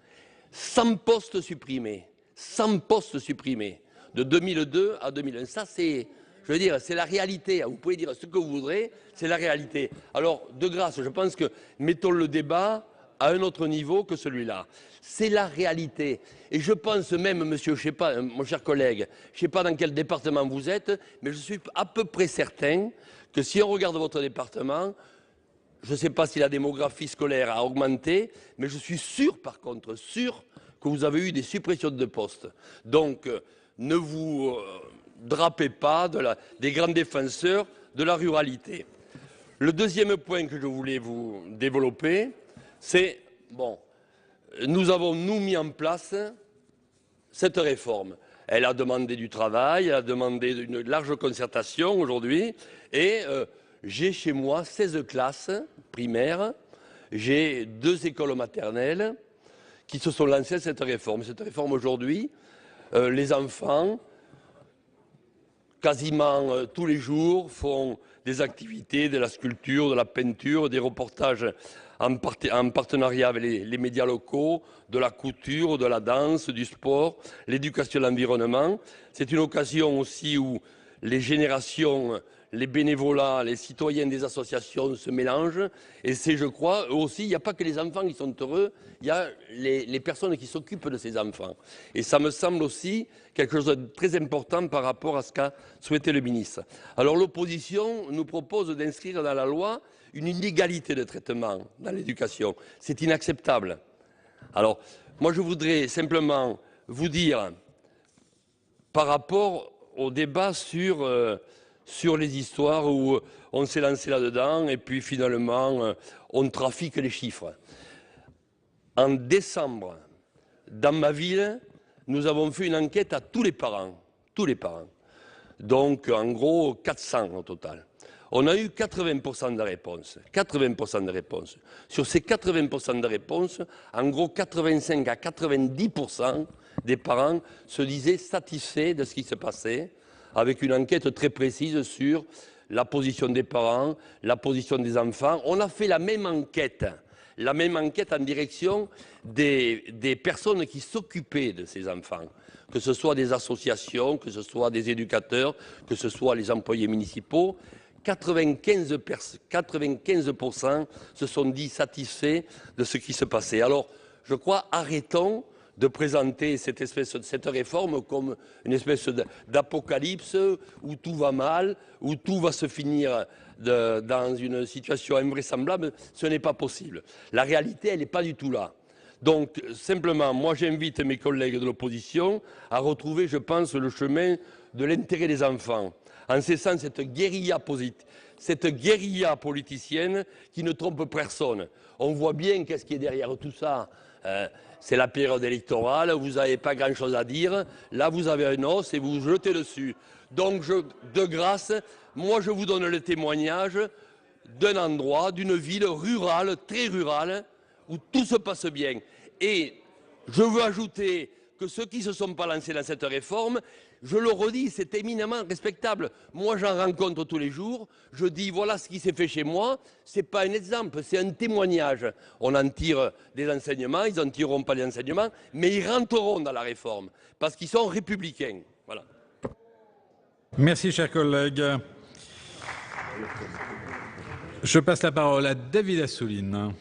100 postes supprimés. 100 postes supprimés. De 2002 à 2001. Ça, c'est, je veux dire, c'est la réalité. Vous pouvez dire ce que vous voudrez, c'est la réalité. Alors, de grâce, je pense que mettons le débat à un autre niveau que celui-là. C'est la réalité. Et je pense même, monsieur, je sais pas, mon cher collègue, je ne sais pas dans quel département vous êtes, mais je suis à peu près certain que si on regarde votre département, je ne sais pas si la démographie scolaire a augmenté, mais je suis sûr, par contre, sûr que vous avez eu des suppressions de postes. Donc, ne vous drapez pas des grands défenseurs de la ruralité. Le deuxième point que je voulais vous développer, c'est, bon, nous avons, nous, mis en place cette réforme. Elle a demandé du travail, elle a demandé une large concertation aujourd'hui, et j'ai chez moi 16 classes primaires, j'ai 2 écoles maternelles qui se sont lancées à cette réforme. Cette réforme aujourd'hui, les enfants, quasiment tous les jours, font des activités, de la sculpture, de la peinture, des reportages en partenariat avec les médias locaux, de la couture, de la danse, du sport, l'éducation à l'environnement. C'est une occasion aussi où les générations, les bénévolats, les citoyens des associations se mélangent. Et c'est, je crois, aussi, il n'y a pas que les enfants qui sont heureux, il y a les personnes qui s'occupent de ces enfants. Et ça me semble aussi quelque chose de très important par rapport à ce qu'a souhaité le ministre. Alors l'opposition nous propose d'inscrire dans la loi une inégalité de traitement dans l'éducation. C'est inacceptable. Alors, moi, je voudrais simplement vous dire, par rapport au débat sur les histoires où on s'est lancé là-dedans et puis finalement, on trafique les chiffres. En décembre, dans ma ville, nous avons fait une enquête à tous les parents. Donc, en gros, 400 au total. On a eu 80% de réponses. 80% de réponses. Sur ces 80% de réponses, en gros, 85 à 90% des parents se disaient satisfaits de ce qui se passait, avec une enquête très précise sur la position des parents, la position des enfants. On a fait la même enquête en direction des personnes qui s'occupaient de ces enfants, que ce soit des associations, que ce soit des éducateurs, que ce soit les employés municipaux. 95% se sont dit satisfaits de ce qui se passait. Alors, je crois, arrêtons de présenter cette réforme comme une espèce d'apocalypse où tout va mal, où tout va se finir dans une situation invraisemblable. Ce n'est pas possible. La réalité, elle n'est pas du tout là. Donc, simplement, moi, j'invite mes collègues de l'opposition à retrouver, je pense, le chemin de l'intérêt des enfants, en cessant cette guérilla politicienne qui ne trompe personne. On voit bien qu'est-ce qui est derrière tout ça. C'est la période électorale, vous n'avez pas grand-chose à dire. Là, vous avez un os et vous vous jetez dessus. Donc, de grâce, moi, je vous donne le témoignage d'un endroit, d'une ville rurale, très rurale, où tout se passe bien. Et je veux ajouter que ceux qui ne se sont pas lancés dans cette réforme, Je le redis, c'est éminemment respectable. Moi, j'en rencontre tous les jours. Je dis, voilà ce qui s'est fait chez moi. Ce n'est pas un exemple, c'est un témoignage. On en tire des enseignements, ils n'en tireront pas des enseignements, mais ils rentreront dans la réforme, parce qu'ils sont républicains. Voilà. Merci, cher collègue. Je passe la parole à David Assouline.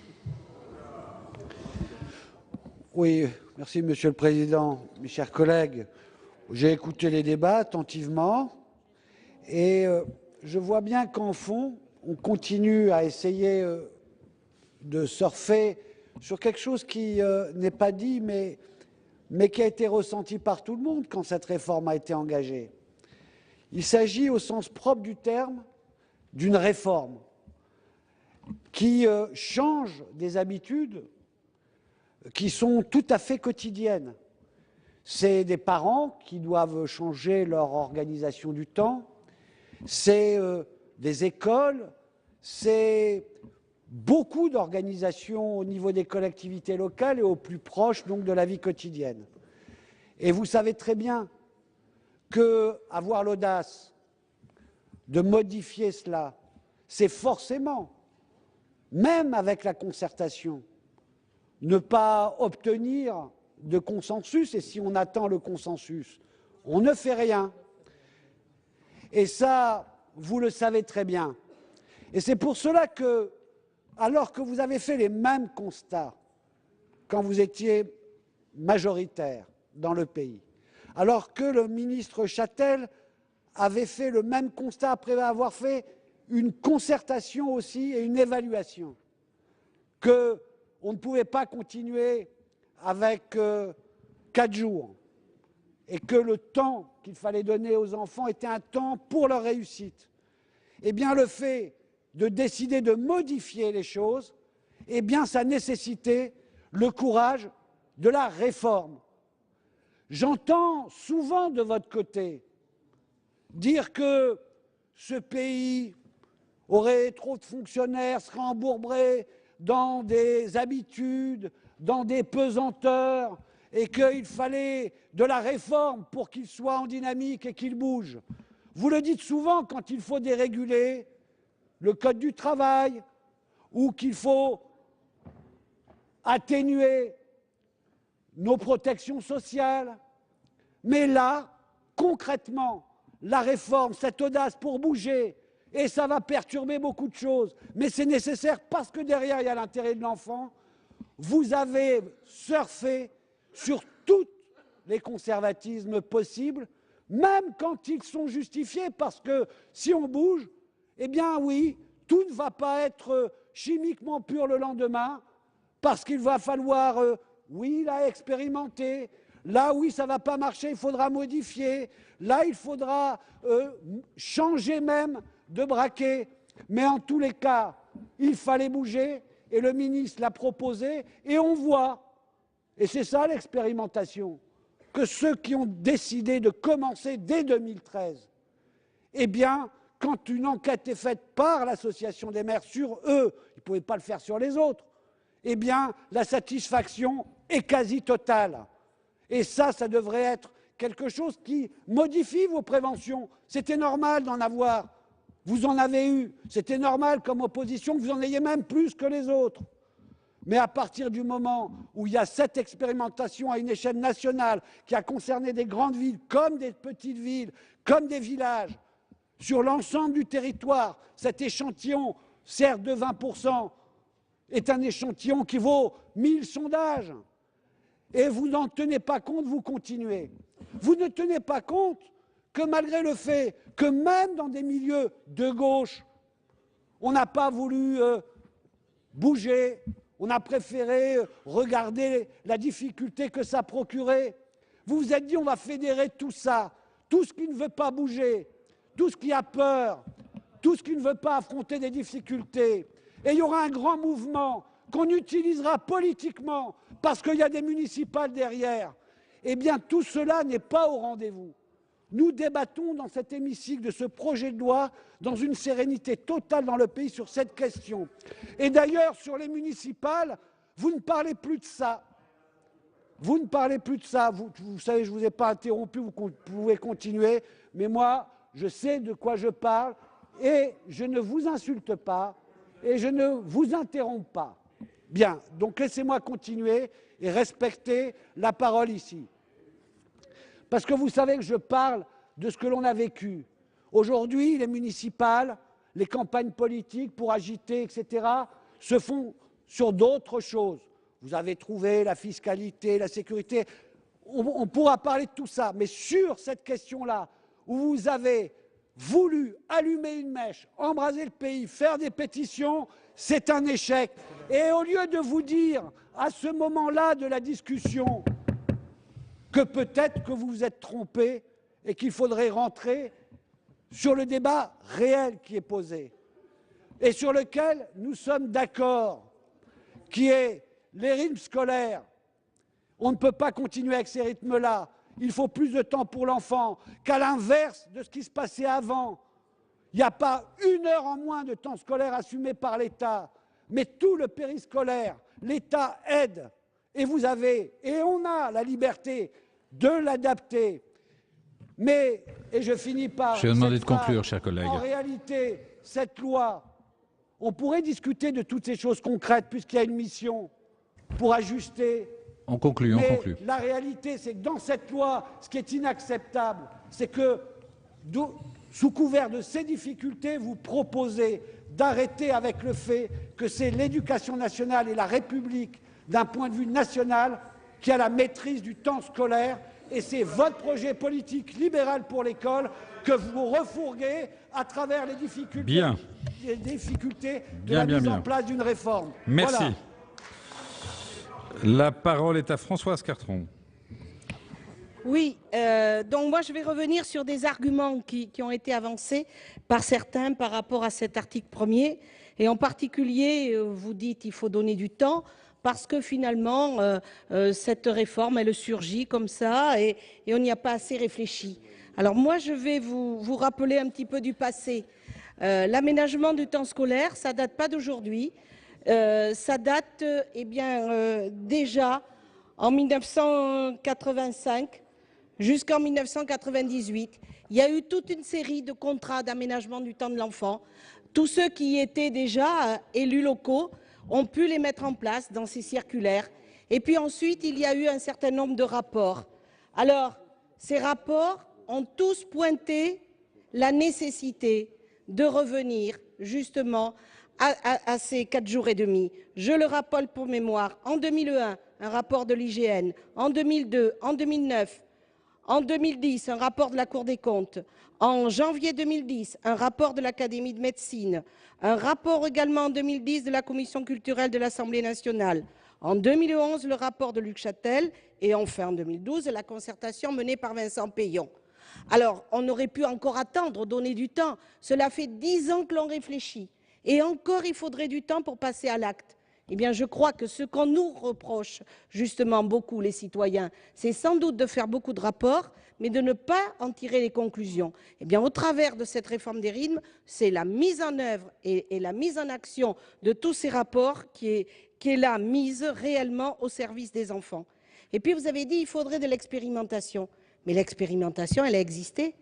Oui, merci Monsieur le Président. Mes chers collègues, j'ai écouté les débats attentivement et je vois bien qu'en fond, on continue à essayer de surfer sur quelque chose qui n'est pas dit, mais qui a été ressenti par tout le monde quand cette réforme a été engagée. Il s'agit, au sens propre du terme, d'une réforme qui change des habitudes qui sont tout à fait quotidiennes. C'est des parents qui doivent changer leur organisation du temps, c'est des écoles, c'est beaucoup d'organisations au niveau des collectivités locales et au plus proche donc de la vie quotidienne. Et vous savez très bien qu'avoir l'audace de modifier cela, c'est forcément, même avec la concertation, ne pas obtenir de consensus, et si on attend le consensus, on ne fait rien. Et ça, vous le savez très bien. Et c'est pour cela que, alors que vous avez fait les mêmes constats quand vous étiez majoritaire dans le pays, alors que le ministre Chatel avait fait le même constat après avoir fait une concertation aussi et une évaluation, qu'on ne pouvait pas continuer avec 4 jours et que le temps qu'il fallait donner aux enfants était un temps pour leur réussite. Eh bien, le fait de décider de modifier les choses, eh bien, ça nécessitait le courage de la réforme. J'entends souvent de votre côté dire que ce pays aurait trop de fonctionnaires, serait embourbré dans des habitudes, dans des pesanteurs, et qu'il fallait de la réforme pour qu'il soit en dynamique et qu'il bouge. Vous le dites souvent quand il faut déréguler le code du travail ou qu'il faut atténuer nos protections sociales. Mais là, concrètement, la réforme, cette audace pour bouger, et ça va perturber beaucoup de choses, mais c'est nécessaire parce que derrière, il y a l'intérêt de l'enfant. Vous avez surfé sur tous les conservatismes possibles, même quand ils sont justifiés, parce que si on bouge, eh bien oui, tout ne va pas être chimiquement pur le lendemain, parce qu'il va falloir, oui, là, expérimenter. Là, oui, ça ne va pas marcher, il faudra modifier. Là, il faudra changer même de braquet. Mais en tous les cas, il fallait bouger et le ministre l'a proposé. Et on voit, et c'est ça l'expérimentation, que ceux qui ont décidé de commencer dès 2013, eh bien, quand une enquête est faite par l'association des maires sur eux, ils ne pouvaient pas le faire sur les autres, eh bien, la satisfaction est quasi totale. Et ça devrait être quelque chose qui modifie vos préventions. C'était normal d'en avoir. Vous en avez eu. C'était normal comme opposition que vous en ayez même plus que les autres. Mais à partir du moment où il y a cette expérimentation à une échelle nationale qui a concerné des grandes villes comme des petites villes, comme des villages, sur l'ensemble du territoire, cet échantillon, certes de 20%, est un échantillon qui vaut 1000 sondages. Et vous n'en tenez pas compte, vous continuez. Vous ne tenez pas compte que malgré le fait que même dans des milieux de gauche, on n'a pas voulu bouger, on a préféré regarder la difficulté que ça procurait. Vous vous êtes dit on va fédérer tout ça, tout ce qui ne veut pas bouger, tout ce qui a peur, tout ce qui ne veut pas affronter des difficultés. Et il y aura un grand mouvement qu'on utilisera politiquement parce qu'il y a des municipales derrière. Eh bien, tout cela n'est pas au rendez-vous. Nous débattons dans cet hémicycle de ce projet de loi dans une sérénité totale dans le pays sur cette question. Et d'ailleurs, sur les municipales, vous ne parlez plus de ça. Vous ne parlez plus de ça. Vous savez, je ne vous ai pas interrompu, vous pouvez continuer. Mais moi, je sais de quoi je parle et je ne vous insulte pas et je ne vous interromps pas. Bien, donc laissez-moi continuer et respecter la parole ici. Parce que vous savez que je parle de ce que l'on a vécu. Aujourd'hui, les municipales, les campagnes politiques pour agiter, etc., se font sur d'autres choses. Vous avez trouvé la fiscalité, la sécurité. On pourra parler de tout ça. Mais sur cette question-là, où vous avez voulu allumer une mèche, embraser le pays, faire des pétitions, c'est un échec. Et au lieu de vous dire, à ce moment-là de la discussion, que peut-être que vous vous êtes trompé et qu'il faudrait rentrer sur le débat réel qui est posé et sur lequel nous sommes d'accord, qui est les rythmes scolaires. On ne peut pas continuer avec ces rythmes-là. Il faut plus de temps pour l'enfant, qu'à l'inverse de ce qui se passait avant. Il n'y a pas 1 heure en moins de temps scolaire assumé par l'État, mais tout le périscolaire, l'État aide. Et vous avez, et on a la liberté de l'adapter. Mais, et je finis par... Je vais vous demander de conclure, chers collègues. En réalité, cette loi, on pourrait discuter de toutes ces choses concrètes, puisqu'il y a une mission pour ajuster. On conclut, on conclut. La réalité, c'est que dans cette loi, ce qui est inacceptable, c'est que, sous couvert de ces difficultés, vous proposez d'arrêter avec le fait que c'est l'éducation nationale et la République, d'un point de vue national, qui a la maîtrise du temps scolaire. Et c'est votre projet politique libéral pour l'école que vous refourguez à travers les difficultés, de la mise en place d'une réforme. Merci. Voilà. La parole est à Françoise Cartron. Oui, donc moi je vais revenir sur des arguments qui ont été avancés par certains par rapport à cet article 1er. Et en particulier, vous dites qu'il faut donner du temps parce que finalement, cette réforme, elle surgit comme ça et on n'y a pas assez réfléchi. Alors moi, je vais vous rappeler un petit peu du passé. L'aménagement du temps scolaire, ça ne date pas d'aujourd'hui. Ça date déjà en 1985 jusqu'en 1998. Il y a eu toute une série de contrats d'aménagement du temps de l'enfant. Tous ceux qui étaient déjà élus locaux ont pu les mettre en place dans ces circulaires. Et puis ensuite, il y a eu un certain nombre de rapports. Alors, ces rapports ont tous pointé la nécessité de revenir justement à ces 4 jours et demi. Je le rappelle pour mémoire, en 2001, un rapport de l'IGN, en 2002, en 2009, en 2010, un rapport de la Cour des comptes, en janvier 2010, un rapport de l'Académie de médecine, un rapport également en 2010 de la Commission culturelle de l'Assemblée nationale, en 2011, le rapport de Luc Châtel et enfin en 2012, la concertation menée par Vincent Peillon. Alors, on aurait pu encore attendre, donner du temps. Cela fait 10 ans que l'on réfléchit. Et encore, il faudrait du temps pour passer à l'acte. Eh bien, je crois que ce qu'on nous reproche, justement, beaucoup, les citoyens, c'est sans doute de faire beaucoup de rapports, mais de ne pas en tirer les conclusions. Eh bien, au travers de cette réforme des rythmes, c'est la mise en œuvre et la mise en action de tous ces rapports qui est là, mise réellement au service des enfants. Et puis, vous avez dit qu'il faudrait de l'expérimentation. Mais l'expérimentation, elle a existé.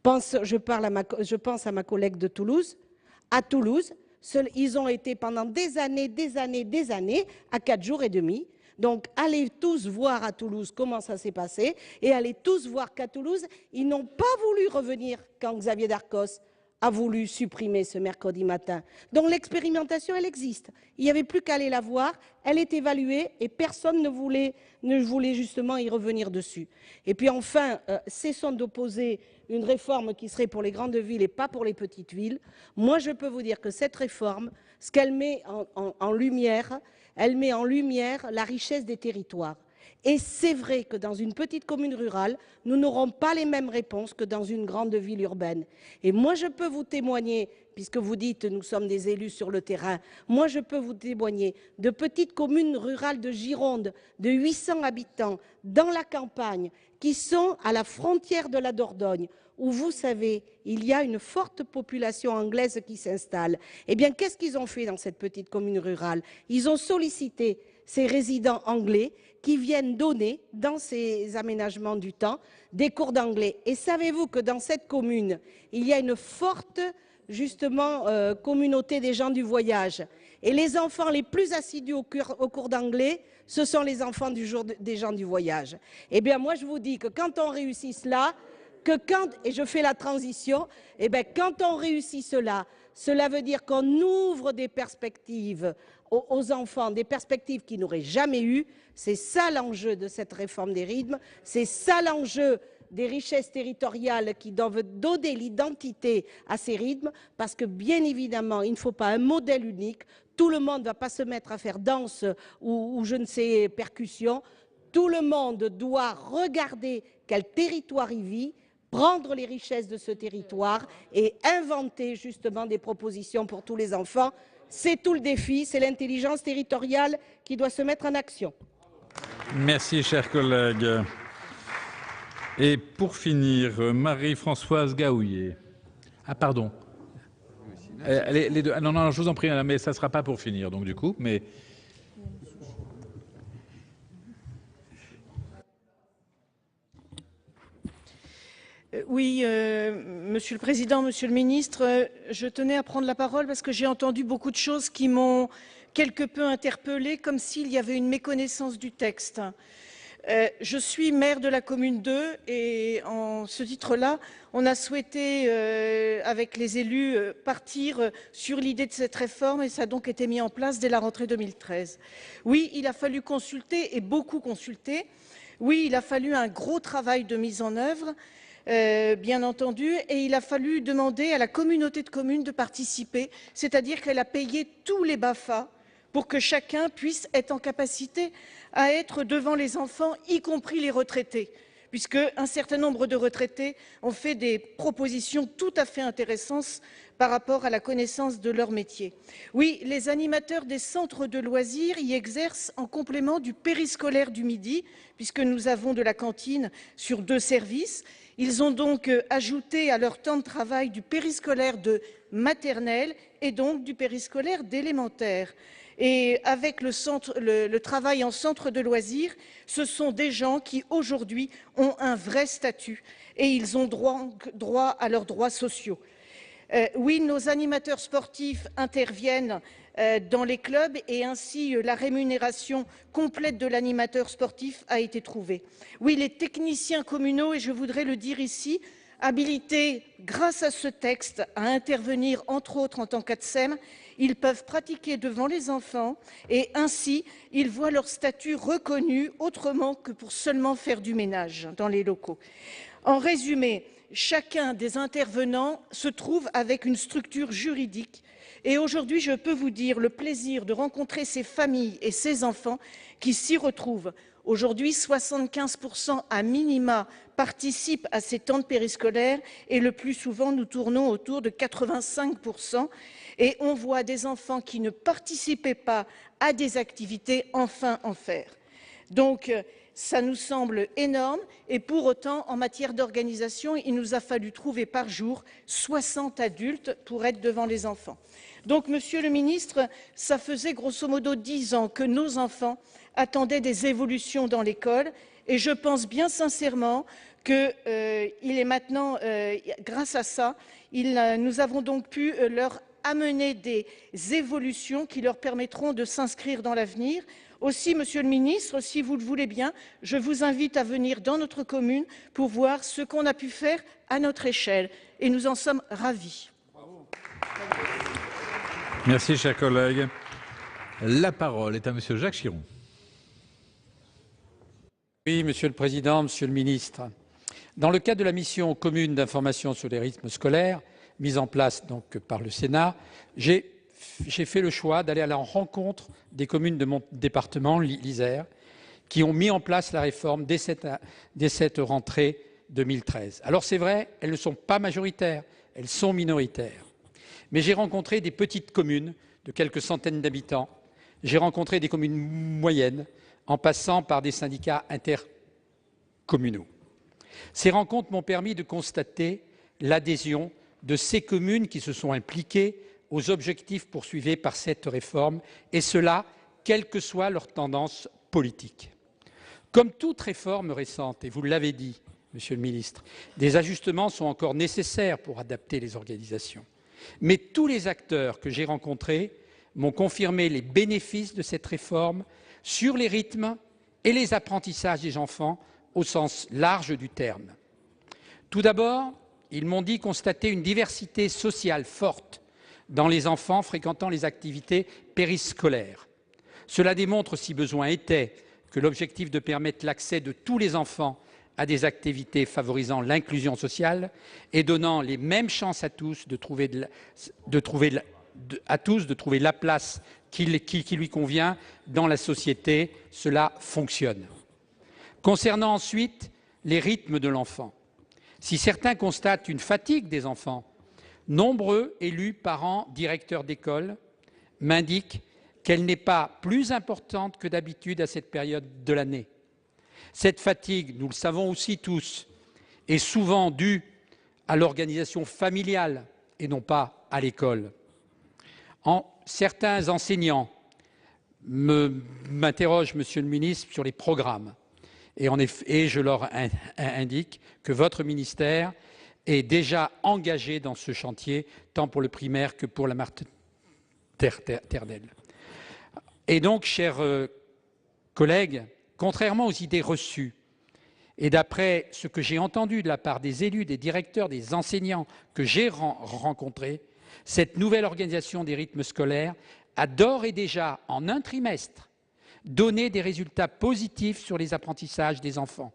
Je pense à ma collègue de Toulouse. À Toulouse, ils ont été pendant des années à 4 jours et demi. Donc, allez tous voir à Toulouse comment ça s'est passé et allez tous voir qu'à Toulouse, ils n'ont pas voulu revenir quand Xavier Darcos a voulu supprimer ce mercredi matin. Donc, l'expérimentation, elle existe. Il n'y avait plus qu'à aller la voir, elle est évaluée et personne ne voulait justement y revenir dessus. Et puis enfin, cessons d'opposer une réforme qui serait pour les grandes villes et pas pour les petites villes. Moi, je peux vous dire que cette réforme, ce qu'elle met en lumière, elle met en lumière la richesse des territoires. Et c'est vrai que dans une petite commune rurale, nous n'aurons pas les mêmes réponses que dans une grande ville urbaine. Et moi, je peux vous témoigner, puisque vous dites nous sommes des élus sur le terrain, moi, je peux vous témoigner de petites communes rurales de Gironde, de 800 habitants, dans la campagne, qui sont à la frontière de la Dordogne, où vous savez, il y a une forte population anglaise qui s'installe. Eh bien, qu'est-ce qu'ils ont fait dans cette petite commune rurale? Ils ont sollicité ces résidents anglais qui viennent donner, dans ces aménagements du temps, des cours d'anglais. Et savez-vous que dans cette commune, il y a une forte, justement, communauté des gens du voyage. Et les enfants les plus assidus au cours d'anglais, ce sont les enfants des gens du voyage. Eh bien, moi, je vous dis que quand on réussit cela, et je fais la transition, eh bien, quand on réussit cela, cela veut dire qu'on ouvre des perspectives aux enfants, des perspectives qu'ils n'auraient jamais eues. C'est ça l'enjeu de cette réforme des rythmes, c'est ça l'enjeu des richesses territoriales qui doivent donner l'identité à ces rythmes, parce que bien évidemment, il ne faut pas un modèle unique. Tout le monde ne va pas se mettre à faire danse ou je ne sais, percussion. Tout le monde doit regarder quel territoire il vit, prendre les richesses de ce territoire et inventer justement des propositions pour tous les enfants. C'est tout le défi, c'est l'intelligence territoriale qui doit se mettre en action. Merci, chers collègues. Et pour finir, Marie-Françoise Gaouillet. Ah, pardon. Les deux. Non, non, je vous en prie, mais ça ne sera pas pour finir, donc du coup, mais... Oui, Monsieur le Président, Monsieur le Ministre, je tenais à prendre la parole parce que j'ai entendu beaucoup de choses qui m'ont quelque peu interpellée, comme s'il y avait une méconnaissance du texte. Je suis maire de la commune 2 et en ce titre-là, on a souhaité, avec les élus, partir sur l'idée de cette réforme et ça a donc été mis en place dès la rentrée 2013. Oui, il a fallu consulter et beaucoup consulter. Oui, il a fallu un gros travail de mise en œuvre. Bien entendu, et il a fallu demander à la communauté de communes de participer, c'est-à-dire qu'elle a payé tous les BAFA pour que chacun puisse être en capacité à être devant les enfants, y compris les retraités, puisque un certain nombre de retraités ont fait des propositions tout à fait intéressantes par rapport à la connaissance de leur métier. Oui, les animateurs des centres de loisirs y exercent en complément du périscolaire du midi, puisque nous avons de la cantine sur 2 services. Ils ont donc ajouté à leur temps de travail du périscolaire de maternelle et donc du périscolaire d'élémentaire. Et avec le travail en centre de loisirs, ce sont des gens qui aujourd'hui ont un vrai statut et ils ont droit à leurs droits sociaux. Oui, nos animateurs sportifs interviennent dans les clubs et ainsi la rémunération complète de l'animateur sportif a été trouvée. Oui, les techniciens communaux, et je voudrais le dire ici, habilités grâce à ce texte à intervenir entre autres en tant qu'ATSEM, ils peuvent pratiquer devant les enfants et ainsi ils voient leur statut reconnu autrement que pour seulement faire du ménage dans les locaux. En résumé, chacun des intervenants se trouve avec une structure juridique et aujourd'hui, je peux vous dire le plaisir de rencontrer ces familles et ces enfants qui s'y retrouvent. Aujourd'hui, 75% à minima participent à ces temps de périscolaire et le plus souvent, nous tournons autour de 85%. Et on voit des enfants qui ne participaient pas à des activités enfin en faire. Donc, ça nous semble énorme et pour autant, en matière d'organisation, il nous a fallu trouver par jour 60 adultes pour être devant les enfants. Donc, Monsieur le Ministre, ça faisait grosso modo 10 ans que nos enfants attendaient des évolutions dans l'école et je pense bien sincèrement qu'il est maintenant, grâce à ça, nous avons donc pu leur amener des évolutions qui leur permettront de s'inscrire dans l'avenir. Aussi, Monsieur le Ministre, si vous le voulez bien, je vous invite à venir dans notre commune pour voir ce qu'on a pu faire à notre échelle. Et nous en sommes ravis. Merci, chers collègues. La parole est à Monsieur Jacques Chiron. Oui, Monsieur le Président, Monsieur le Ministre. Dans le cadre de la mission commune d'information sur les rythmes scolaires, mise en place donc par le Sénat, j'ai fait le choix d'aller à la rencontre des communes de mon département, l'Isère, qui ont mis en place la réforme dès cette rentrée 2013. Alors c'est vrai, elles ne sont pas majoritaires, elles sont minoritaires. Mais j'ai rencontré des petites communes de quelques centaines d'habitants, j'ai rencontré des communes moyennes, en passant par des syndicats intercommunaux. Ces rencontres m'ont permis de constater l'adhésion de ces communes qui se sont impliquées aux objectifs poursuivis par cette réforme, et cela, quelle que soit leur tendance politique. Comme toute réforme récente, et vous l'avez dit, Monsieur le ministre, des ajustements sont encore nécessaires pour adapter les organisations. Mais tous les acteurs que j'ai rencontrés m'ont confirmé les bénéfices de cette réforme sur les rythmes et les apprentissages des enfants au sens large du terme. Tout d'abord, ils m'ont dit constater une diversité sociale forte dans les enfants fréquentant les activités périscolaires. Cela démontre, si besoin était, que l'objectif de permettre l'accès de tous les enfants à des activités favorisant l'inclusion sociale et donnant les mêmes chances à tous de trouver la place qui lui convient dans la société, cela fonctionne. Concernant ensuite les rythmes de l'enfant, si certains constatent une fatigue des enfants, nombreux élus, parents, directeurs d'école m'indiquent qu'elle n'est pas plus importante que d'habitude à cette période de l'année. Cette fatigue, nous le savons aussi tous, est souvent due à l'organisation familiale et non pas à l'école. Certains enseignants m'interrogent, Monsieur le ministre, sur les programmes. Et je leur indique que votre ministère est déjà engagé dans ce chantier, tant pour le primaire que pour la maternelle. Et donc, chers collègues, contrairement aux idées reçues, et d'après ce que j'ai entendu de la part des élus, des directeurs, des enseignants que j'ai rencontrés, cette nouvelle organisation des rythmes scolaires a d'ores et déjà, en un trimestre, donné des résultats positifs sur les apprentissages des enfants,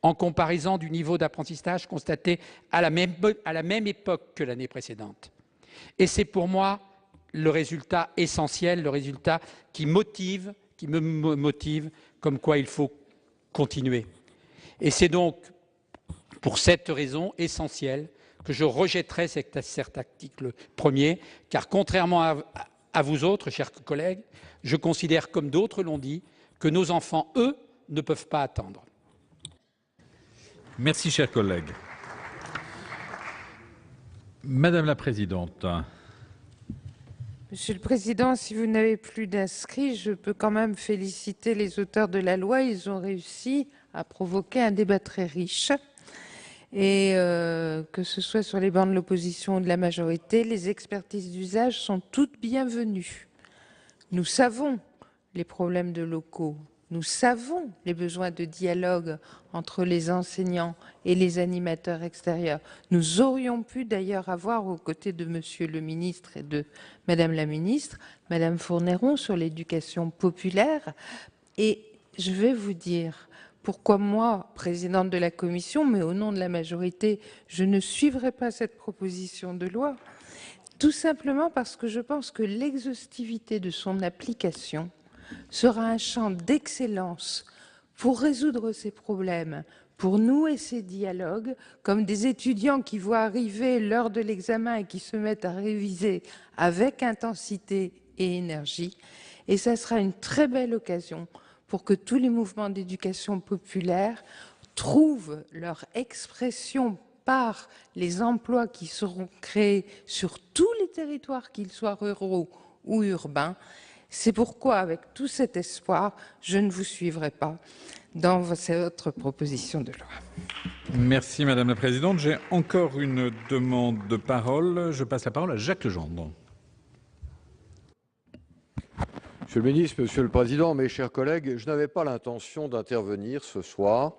en comparaison du niveau d'apprentissage constaté à la même époque que l'année précédente. Et c'est pour moi le résultat essentiel, le résultat qui me motive, comme quoi il faut continuer. Et c'est donc pour cette raison essentielle que je rejetterai cet article 1er, car contrairement à vous autres, chers collègues, je considère, comme d'autres l'ont dit, que nos enfants, eux, ne peuvent pas attendre. Merci, chers collègues. Madame la Présidente. Monsieur le Président, si vous n'avez plus d'inscrits, je peux quand même féliciter les auteurs de la loi. Ils ont réussi à provoquer un débat très riche. Et que ce soit sur les bancs de l'opposition ou de la majorité, les expertises d'usage sont toutes bienvenues. Nous savons les problèmes de locaux, nous savons les besoins de dialogue entre les enseignants et les animateurs extérieurs. Nous aurions pu d'ailleurs avoir aux côtés de Monsieur le ministre et de Madame la ministre, Madame Fourneron sur l'éducation populaire. Et je vais vous dire pourquoi moi, présidente de la commission, mais au nom de la majorité, je ne suivrai pas cette proposition de loi. Tout simplement parce que je pense que l'exhaustivité de son application sera un champ d'excellence pour résoudre ces problèmes, pour nouer ces dialogues, comme des étudiants qui voient arriver l'heure de l'examen et qui se mettent à réviser avec intensité et énergie. Et ça sera une très belle occasion pour que tous les mouvements d'éducation populaire trouvent leur expression par les emplois qui seront créés sur tous les territoires, qu'ils soient ruraux ou urbains. C'est pourquoi, avec tout cet espoir, je ne vous suivrai pas dans votre proposition de loi. Merci Madame la Présidente. J'ai encore une demande de parole. Je passe la parole à Jacques Legendre. Monsieur le ministre, Monsieur le Président, mes chers collègues, je n'avais pas l'intention d'intervenir ce soir,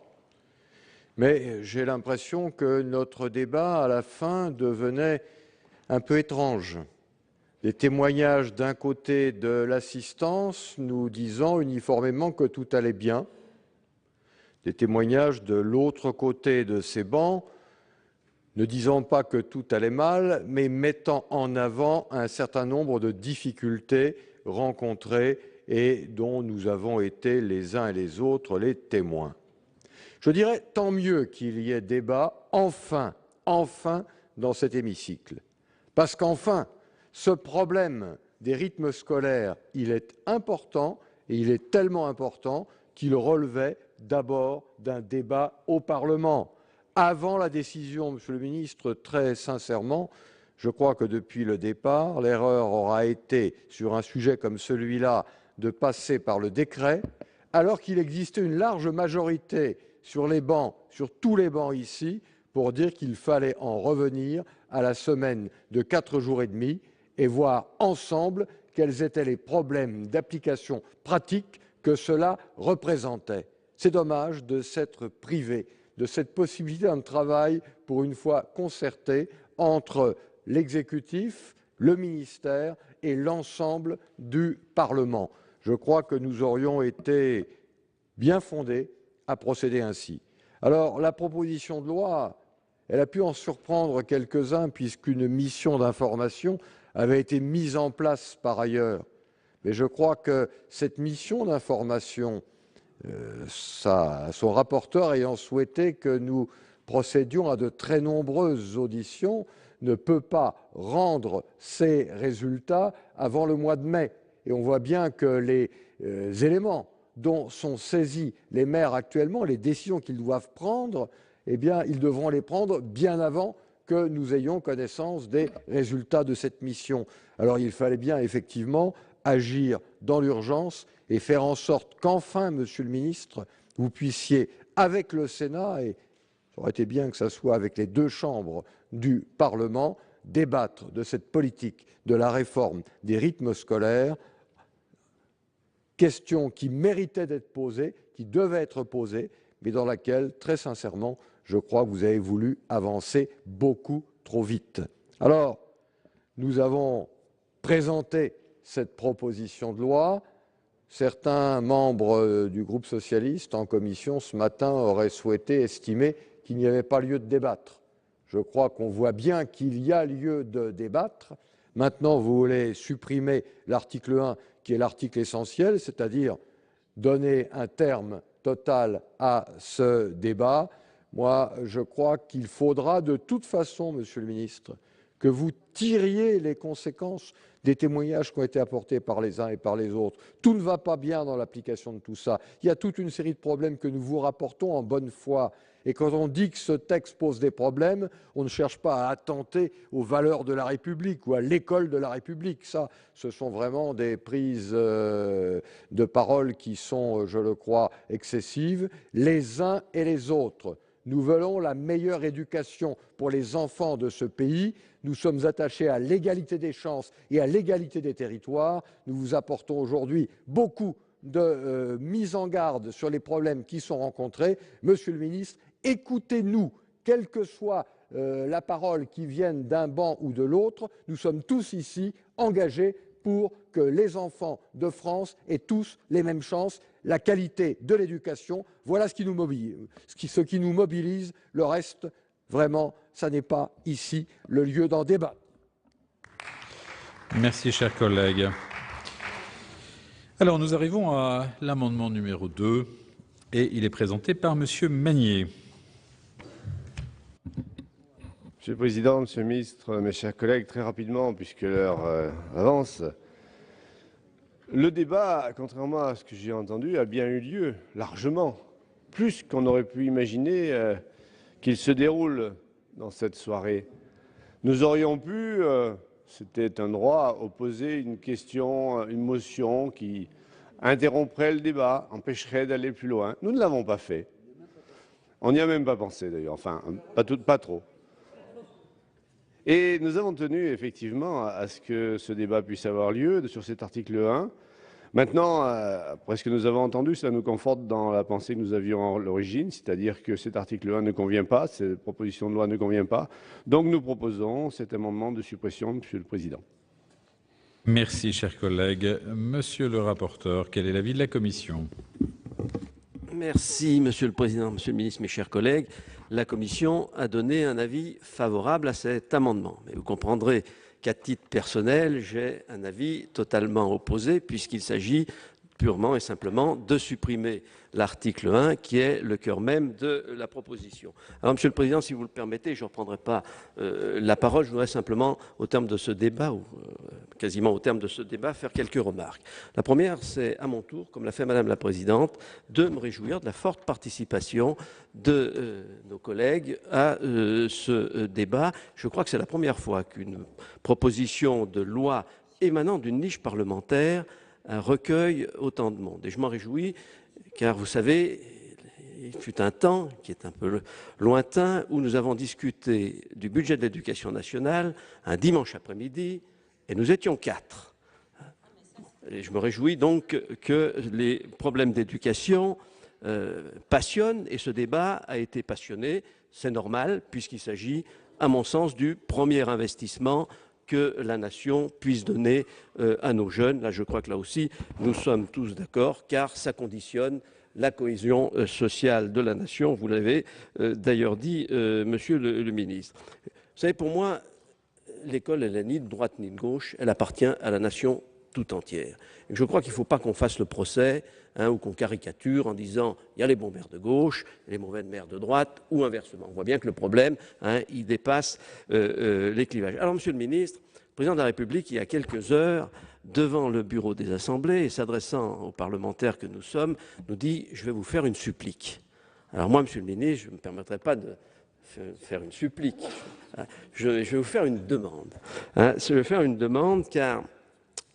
mais j'ai l'impression que notre débat, à la fin, devenait un peu étrange. Des témoignages d'un côté de l'assistance nous disant uniformément que tout allait bien, des témoignages de l'autre côté de ces bancs ne disant pas que tout allait mal, mais mettant en avant un certain nombre de difficultés rencontrées et dont nous avons été les uns et les autres les témoins. Je dirais tant mieux qu'il y ait débat, enfin, dans cet hémicycle. Parce qu'enfin, ce problème des rythmes scolaires, il est important et il est tellement important qu'il relevait d'abord d'un débat au Parlement. Avant la décision, Monsieur le ministre, très sincèrement, je crois que depuis le départ, l'erreur aura été, sur un sujet comme celui-là, de passer par le décret, alors qu'il existait une large majorité sur tous les bancs ici, pour dire qu'il fallait en revenir à la semaine de 4 jours et demi et voir ensemble quels étaient les problèmes d'application pratique que cela représentait. C'est dommage de s'être privé de cette possibilité d'un travail, pour une fois concerté, entre l'exécutif, le ministère et l'ensemble du Parlement. Je crois que nous aurions été bien fondés à procéder ainsi. Alors, la proposition de loi, elle a pu en surprendre quelques-uns, puisqu'une mission d'information avait été mise en place par ailleurs. Mais je crois que cette mission d'information, son rapporteur ayant souhaité que nous procédions à de très nombreuses auditions, ne peut pas rendre ses résultats avant le mois de mai. Et on voit bien que les éléments dont sont saisis les maires actuellement, les décisions qu'ils doivent prendre, eh bien, ils devront les prendre bien avant que nous ayons connaissance des résultats de cette mission. Alors, il fallait bien effectivement agir dans l'urgence et faire en sorte qu'enfin, Monsieur le Ministre, vous puissiez, avec le Sénat, et ça aurait été bien que ça soit avec les deux chambres du Parlement, débattre de cette politique de la réforme des rythmes scolaires, question qui méritait d'être posée, qui devait être posée, mais dans laquelle, très sincèrement, je crois que vous avez voulu avancer beaucoup trop vite. Alors, nous avons présenté cette proposition de loi. Certains membres du groupe socialiste en commission ce matin auraient souhaité estimer qu'il n'y avait pas lieu de débattre. Je crois qu'on voit bien qu'il y a lieu de débattre. Maintenant, vous voulez supprimer l'article 1, qui est l'article essentiel, c'est-à-dire donner un terme total à ce débat. Moi, je crois qu'il faudra de toute façon, Monsieur le ministre, que vous tiriez les conséquences des témoignages qui ont été apportés par les uns et par les autres. Tout ne va pas bien dans l'application de tout ça. Il y a toute une série de problèmes que nous vous rapportons en bonne foi. Et quand on dit que ce texte pose des problèmes, on ne cherche pas à attenter aux valeurs de la République ou à l'école de la République. Ça, ce sont vraiment des prises de parole qui sont, je le crois, excessives. Les uns et les autres, nous voulons la meilleure éducation pour les enfants de ce pays. Nous sommes attachés à l'égalité des chances et à l'égalité des territoires. Nous vous apportons aujourd'hui beaucoup de mise en garde sur les problèmes qui sont rencontrés. Monsieur le ministre, écoutez-nous, quelle que soit la parole qui vienne d'un banc ou de l'autre. Nous sommes tous ici engagés pour que les enfants de France aient tous les mêmes chances. La qualité de l'éducation, voilà ce qui nous mobilise. Le reste, vraiment, ça n'est pas ici le lieu d'en débattre. Merci, chers collègues. Alors, nous arrivons à l'amendement numéro 2 et il est présenté par Monsieur Magnier. Monsieur le Président, Monsieur le Ministre, mes chers collègues, très rapidement, puisque l'heure avance, le débat, contrairement à ce que j'ai entendu, a bien eu lieu, largement, plus qu'on aurait pu imaginer qu'il se déroule dans cette soirée. Nous aurions pu, c'était un droit, opposer une question, une motion qui interromprait le débat, empêcherait d'aller plus loin. Nous ne l'avons pas fait. On n'y a même pas pensé d'ailleurs, enfin, pas trop. Et nous avons tenu effectivement à ce que ce débat puisse avoir lieu sur cet article 1. Maintenant, après ce que nous avons entendu, cela nous conforte dans la pensée que nous avions à l'origine, c'est-à-dire que cet article 1 ne convient pas, cette proposition de loi ne convient pas. Donc nous proposons cet amendement de suppression, Monsieur le Président. Merci, chers collègues. Monsieur le rapporteur, quel est l'avis de la commission ? Merci, Monsieur le Président, Monsieur le Ministre, mes chers collègues. La Commission a donné un avis favorable à cet amendement. Mais vous comprendrez qu'à titre personnel, j'ai un avis totalement opposé puisqu'il s'agit purement et simplement de supprimer l'article 1 qui est le cœur même de la proposition. Alors, Monsieur le Président, si vous le permettez, je ne reprendrai pas la parole. Je voudrais simplement, au terme de ce débat, ou quasiment au terme de ce débat, faire quelques remarques. La première, c'est à mon tour, comme l'a fait Madame la Présidente, de me réjouir de la forte participation de nos collègues à ce débat. Je crois que c'est la première fois qu'une proposition de loi émanant d'une niche parlementaire un recueil autant de monde. Et je m'en réjouis, car vous savez, il fut un temps, qui est un peu lointain, où nous avons discuté du budget de l'éducation nationale un dimanche après-midi, et nous étions 4. Et je me réjouis donc que les problèmes d'éducation passionnent, et ce débat a été passionné. C'est normal, puisqu'il s'agit, à mon sens, du premier investissement que la nation puisse donner à nos jeunes. Là, je crois que là aussi, nous sommes tous d'accord, car ça conditionne la cohésion sociale de la nation. Vous l'avez d'ailleurs dit, monsieur le ministre. Vous savez, pour moi, l'école, elle n'est ni de droite ni de gauche, elle appartient à la nation tout entière. Et je crois qu'il ne faut pas qu'on fasse le procès ou qu'on caricature en disant il y a les bons maires de gauche et les mauvais maires de droite, ou inversement. On voit bien que le problème, il dépasse les clivages. Alors, monsieur le ministre, le président de la République, il y a quelques heures, devant le bureau des assemblées et s'adressant aux parlementaires que nous sommes, nous dit « je vais vous faire une supplique ». Alors moi, monsieur le ministre, je ne me permettrai pas de faire une supplique. Je vais vous faire une demande. Je vais faire une demande, car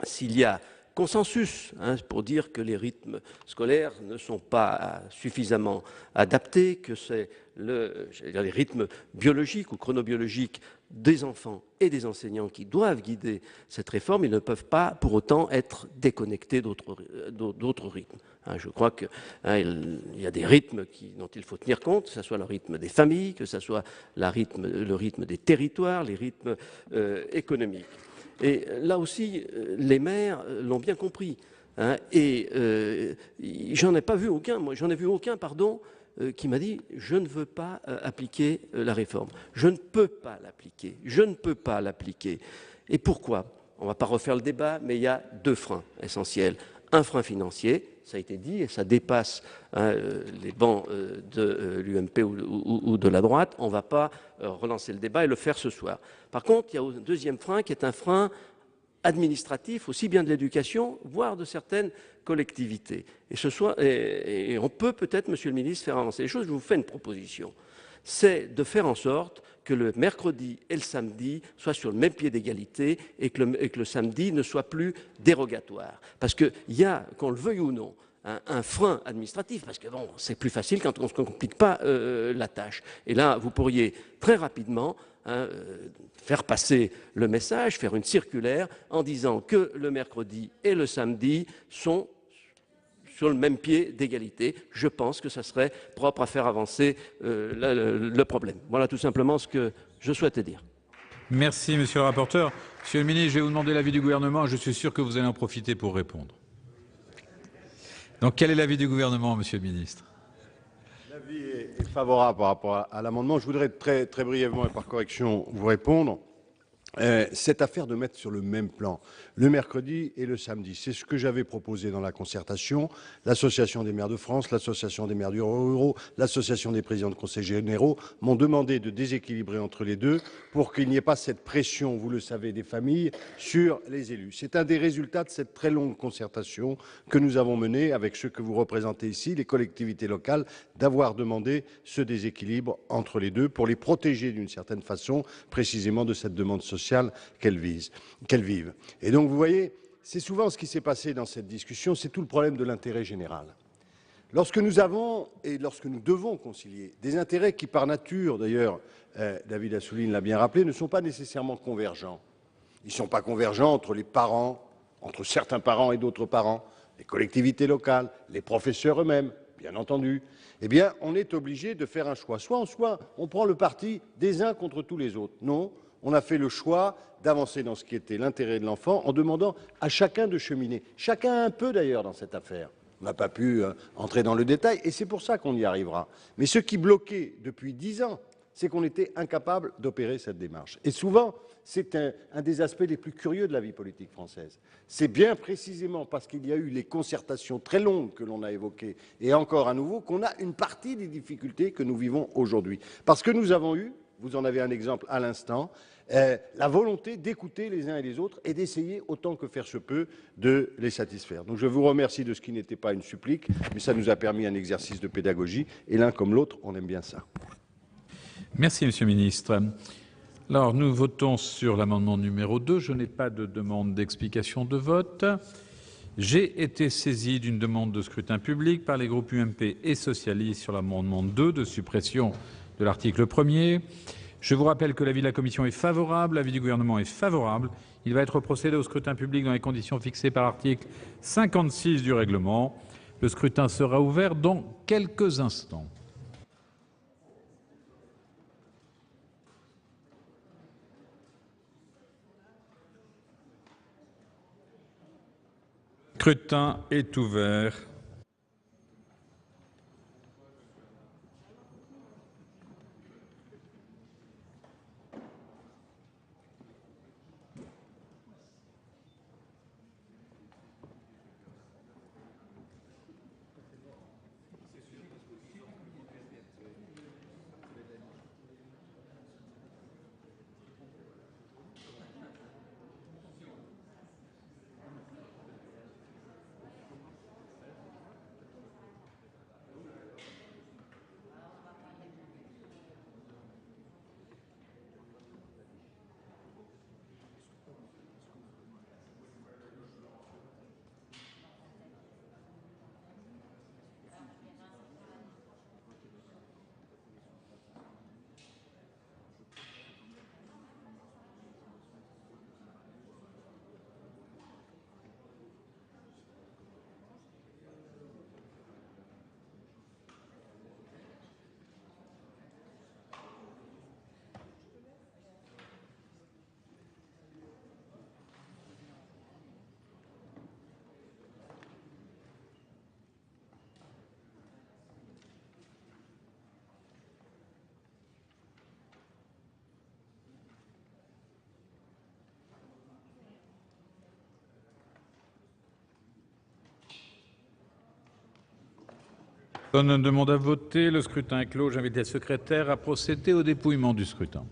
s'il y a consensus pour dire que les rythmes scolaires ne sont pas suffisamment adaptés, que c'est les rythmes biologiques ou chronobiologiques des enfants et des enseignants qui doivent guider cette réforme, ils ne peuvent pas pour autant être déconnectés d'autres rythmes. Je crois qu'il y a des rythmes dont il faut tenir compte, que ce soit le rythme des familles, que ce soit le rythme des territoires, les rythmes économiques. Et là aussi, les maires l'ont bien compris. Et j'en ai vu aucun, qui m'a dit « je ne veux pas appliquer la réforme. Je ne peux pas l'appliquer. Je ne peux pas l'appliquer. » Et pourquoi? On ne va pas refaire le débat, mais il y a 2 freins essentiels. Un frein financier, ça a été dit, et ça dépasse les bancs de l'UMP ou de la droite. On ne va pas relancer le débat et le faire ce soir. Par contre, il y a un deuxième frein qui est un frein administratif, aussi bien de l'éducation, voire de certaines collectivités. Et on peut peut-être, monsieur le ministre, faire avancer les choses. Je vous fais une proposition. C'est de faire en sorte que le mercredi et le samedi soient sur le même pied d'égalité et que le samedi ne soit plus dérogatoire. Parce qu'il y a, qu'on le veuille ou non, un frein administratif, parce que bon, c'est plus facile quand on ne se complique pas la tâche. Et là, vous pourriez très rapidement faire passer le message, faire une circulaire en disant que le mercredi et le samedi sont sur le même pied d'égalité. Je pense que ça serait propre à faire avancer le problème. Voilà tout simplement ce que je souhaitais dire. Merci, monsieur le rapporteur. Monsieur le ministre, je vais vous demander l'avis du gouvernement. Je suis sûr que vous allez en profiter pour répondre. Donc, quel est l'avis du gouvernement, monsieur le ministre? L'avis est favorable par rapport à l'amendement. Je voudrais très brièvement et par correction vous répondre. Cette affaire de mettre sur le même plan le mercredi et le samedi, c'est ce que j'avais proposé dans la concertation. L'Association des maires de France, l'Association des maires ruraux, l'Association des présidents de conseils généraux m'ont demandé de déséquilibrer entre les deux pour qu'il n'y ait pas cette pression, vous le savez, des familles sur les élus. C'est un des résultats de cette très longue concertation que nous avons menée avec ceux que vous représentez ici, les collectivités locales, d'avoir demandé ce déséquilibre entre les deux pour les protéger d'une certaine façon, précisément de cette demande sociale qu'elles vivent. Et donc, vous voyez, c'est souvent ce qui s'est passé dans cette discussion, c'est tout le problème de l'intérêt général. Lorsque nous avons et lorsque nous devons concilier des intérêts qui, par nature, d'ailleurs, David Assouline l'a bien rappelé, ne sont pas nécessairement convergents. Ils ne sont pas convergents entre les parents, entre certains parents et d'autres parents, les collectivités locales, les professeurs eux-mêmes, bien entendu. Eh bien, on est obligé de faire un choix. Soit on prend le parti des uns contre tous les autres. Non. On a fait le choix d'avancer dans ce qui était l'intérêt de l'enfant en demandant à chacun de cheminer. Chacun un peu d'ailleurs dans cette affaire. On n'a pas pu entrer dans le détail et c'est pour ça qu'on y arrivera. Mais ce qui bloquait depuis 10 ans, c'est qu'on était incapable d'opérer cette démarche. Et souvent, c'est un des aspects les plus curieux de la vie politique française. C'est bien précisément parce qu'il y a eu les concertations très longues que l'on a évoquées et encore à nouveau qu'on a une partie des difficultés que nous vivons aujourd'hui. Parce que nous avons eu, vous en avez un exemple à l'instant, la volonté d'écouter les uns et les autres et d'essayer autant que faire se peut de les satisfaire. Donc je vous remercie de ce qui n'était pas une supplique, mais ça nous a permis un exercice de pédagogie et l'un comme l'autre, on aime bien ça. Merci, monsieur le ministre. Alors, nous votons sur l'amendement numéro 2. Je n'ai pas de demande d'explication de vote. J'ai été saisi d'une demande de scrutin public par les groupes UMP et socialistes sur l'amendement 2 de suppression de l'article 1er. Je vous rappelle que l'avis de la commission est favorable, l'avis du gouvernement est favorable. Il va être procédé au scrutin public dans les conditions fixées par l'article 56 du règlement. Le scrutin sera ouvert dans quelques instants. Le scrutin est ouvert. Personne ne demande à voter. Le scrutin est clos. J'invite les secrétaires à procéder au dépouillement du scrutin.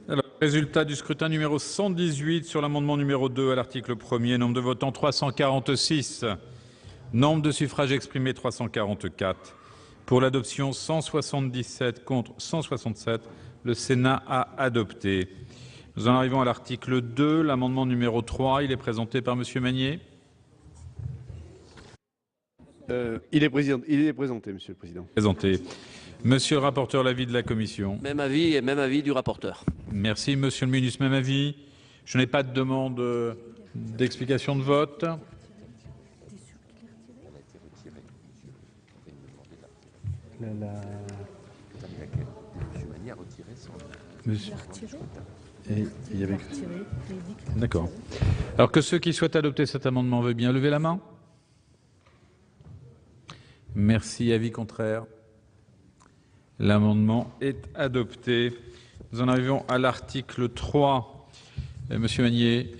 Alors, résultat du scrutin numéro 118 sur l'amendement numéro 2 à l'article 1er. Nombre de votants 346. Nombre de suffrages exprimés 344. Pour l'adoption 177 contre 167. Le Sénat a adopté. Nous en arrivons à l'article 2, l'amendement numéro 3. Il est présenté par Monsieur Magnier. Il est présenté, Monsieur le Président. Présenté. Monsieur le rapporteur, l'avis de la commission. Même avis et même avis du rapporteur. Merci, Monsieur le ministre, même avis. Je n'ai pas de demande d'explication de vote. Monsieur. Et il y avait... D'accord. Alors que ceux qui souhaitent adopter cet amendement veuillent bien lever la main. Merci. Avis contraire. L'amendement est adopté. Nous en arrivons à l'article 3. Monsieur Magnier,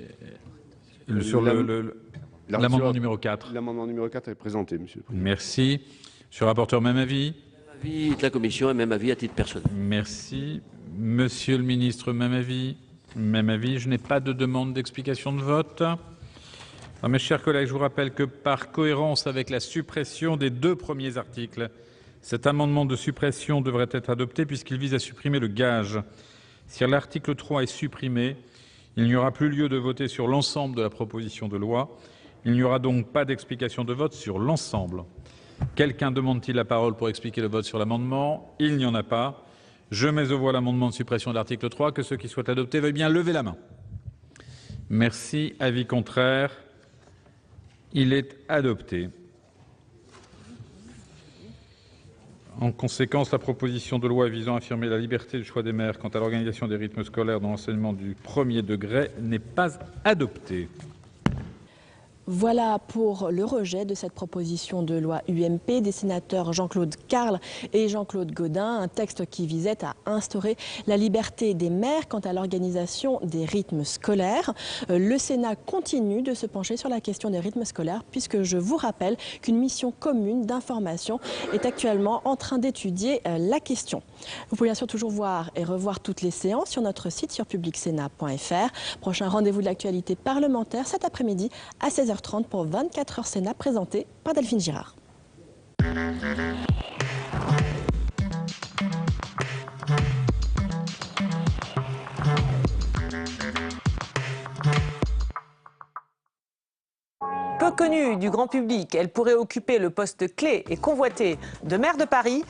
sur l'amendement numéro 4. L'amendement numéro 4 est présenté, Monsieur le Président. Merci. Monsieur le rapporteur, même avis? Avis de la commission et même avis à titre personnel. Merci. Monsieur le ministre, même avis? Même avis. Je n'ai pas de demande d'explication de vote. Alors, mes chers collègues, je vous rappelle que par cohérence avec la suppression des 2 premiers articles, cet amendement de suppression devrait être adopté puisqu'il vise à supprimer le gage. Si l'article 3 est supprimé, il n'y aura plus lieu de voter sur l'ensemble de la proposition de loi. Il n'y aura donc pas d'explication de vote sur l'ensemble. Quelqu'un demande-t-il la parole pour expliquer le vote sur l'amendement? Il n'y en a pas. Je mets aux voix l'amendement de suppression de l'article 3. Que ceux qui souhaitent l'adopter veuillent bien lever la main. Merci. Avis contraire. Il est adopté. En conséquence, la proposition de loi visant à affirmer la liberté du choix des maires quant à l'organisation des rythmes scolaires dans l'enseignement du premier degré n'est pas adoptée. Voilà pour le rejet de cette proposition de loi UMP des sénateurs Jean-Claude Carle et Jean-Claude Gaudin, un texte qui visait à instaurer la liberté des maires quant à l'organisation des rythmes scolaires. Le Sénat continue de se pencher sur la question des rythmes scolaires puisque je vous rappelle qu'une mission commune d'information est actuellement en train d'étudier la question. Vous pouvez bien sûr toujours voir et revoir toutes les séances sur notre site sur publicsénat.fr. Prochain rendez-vous de l'actualité parlementaire cet après-midi à 16h30 pour 24 heures Sénat présenté par Delphine Girard. Peu connue du grand public, elle pourrait occuper le poste clé et convoité de maire de Paris.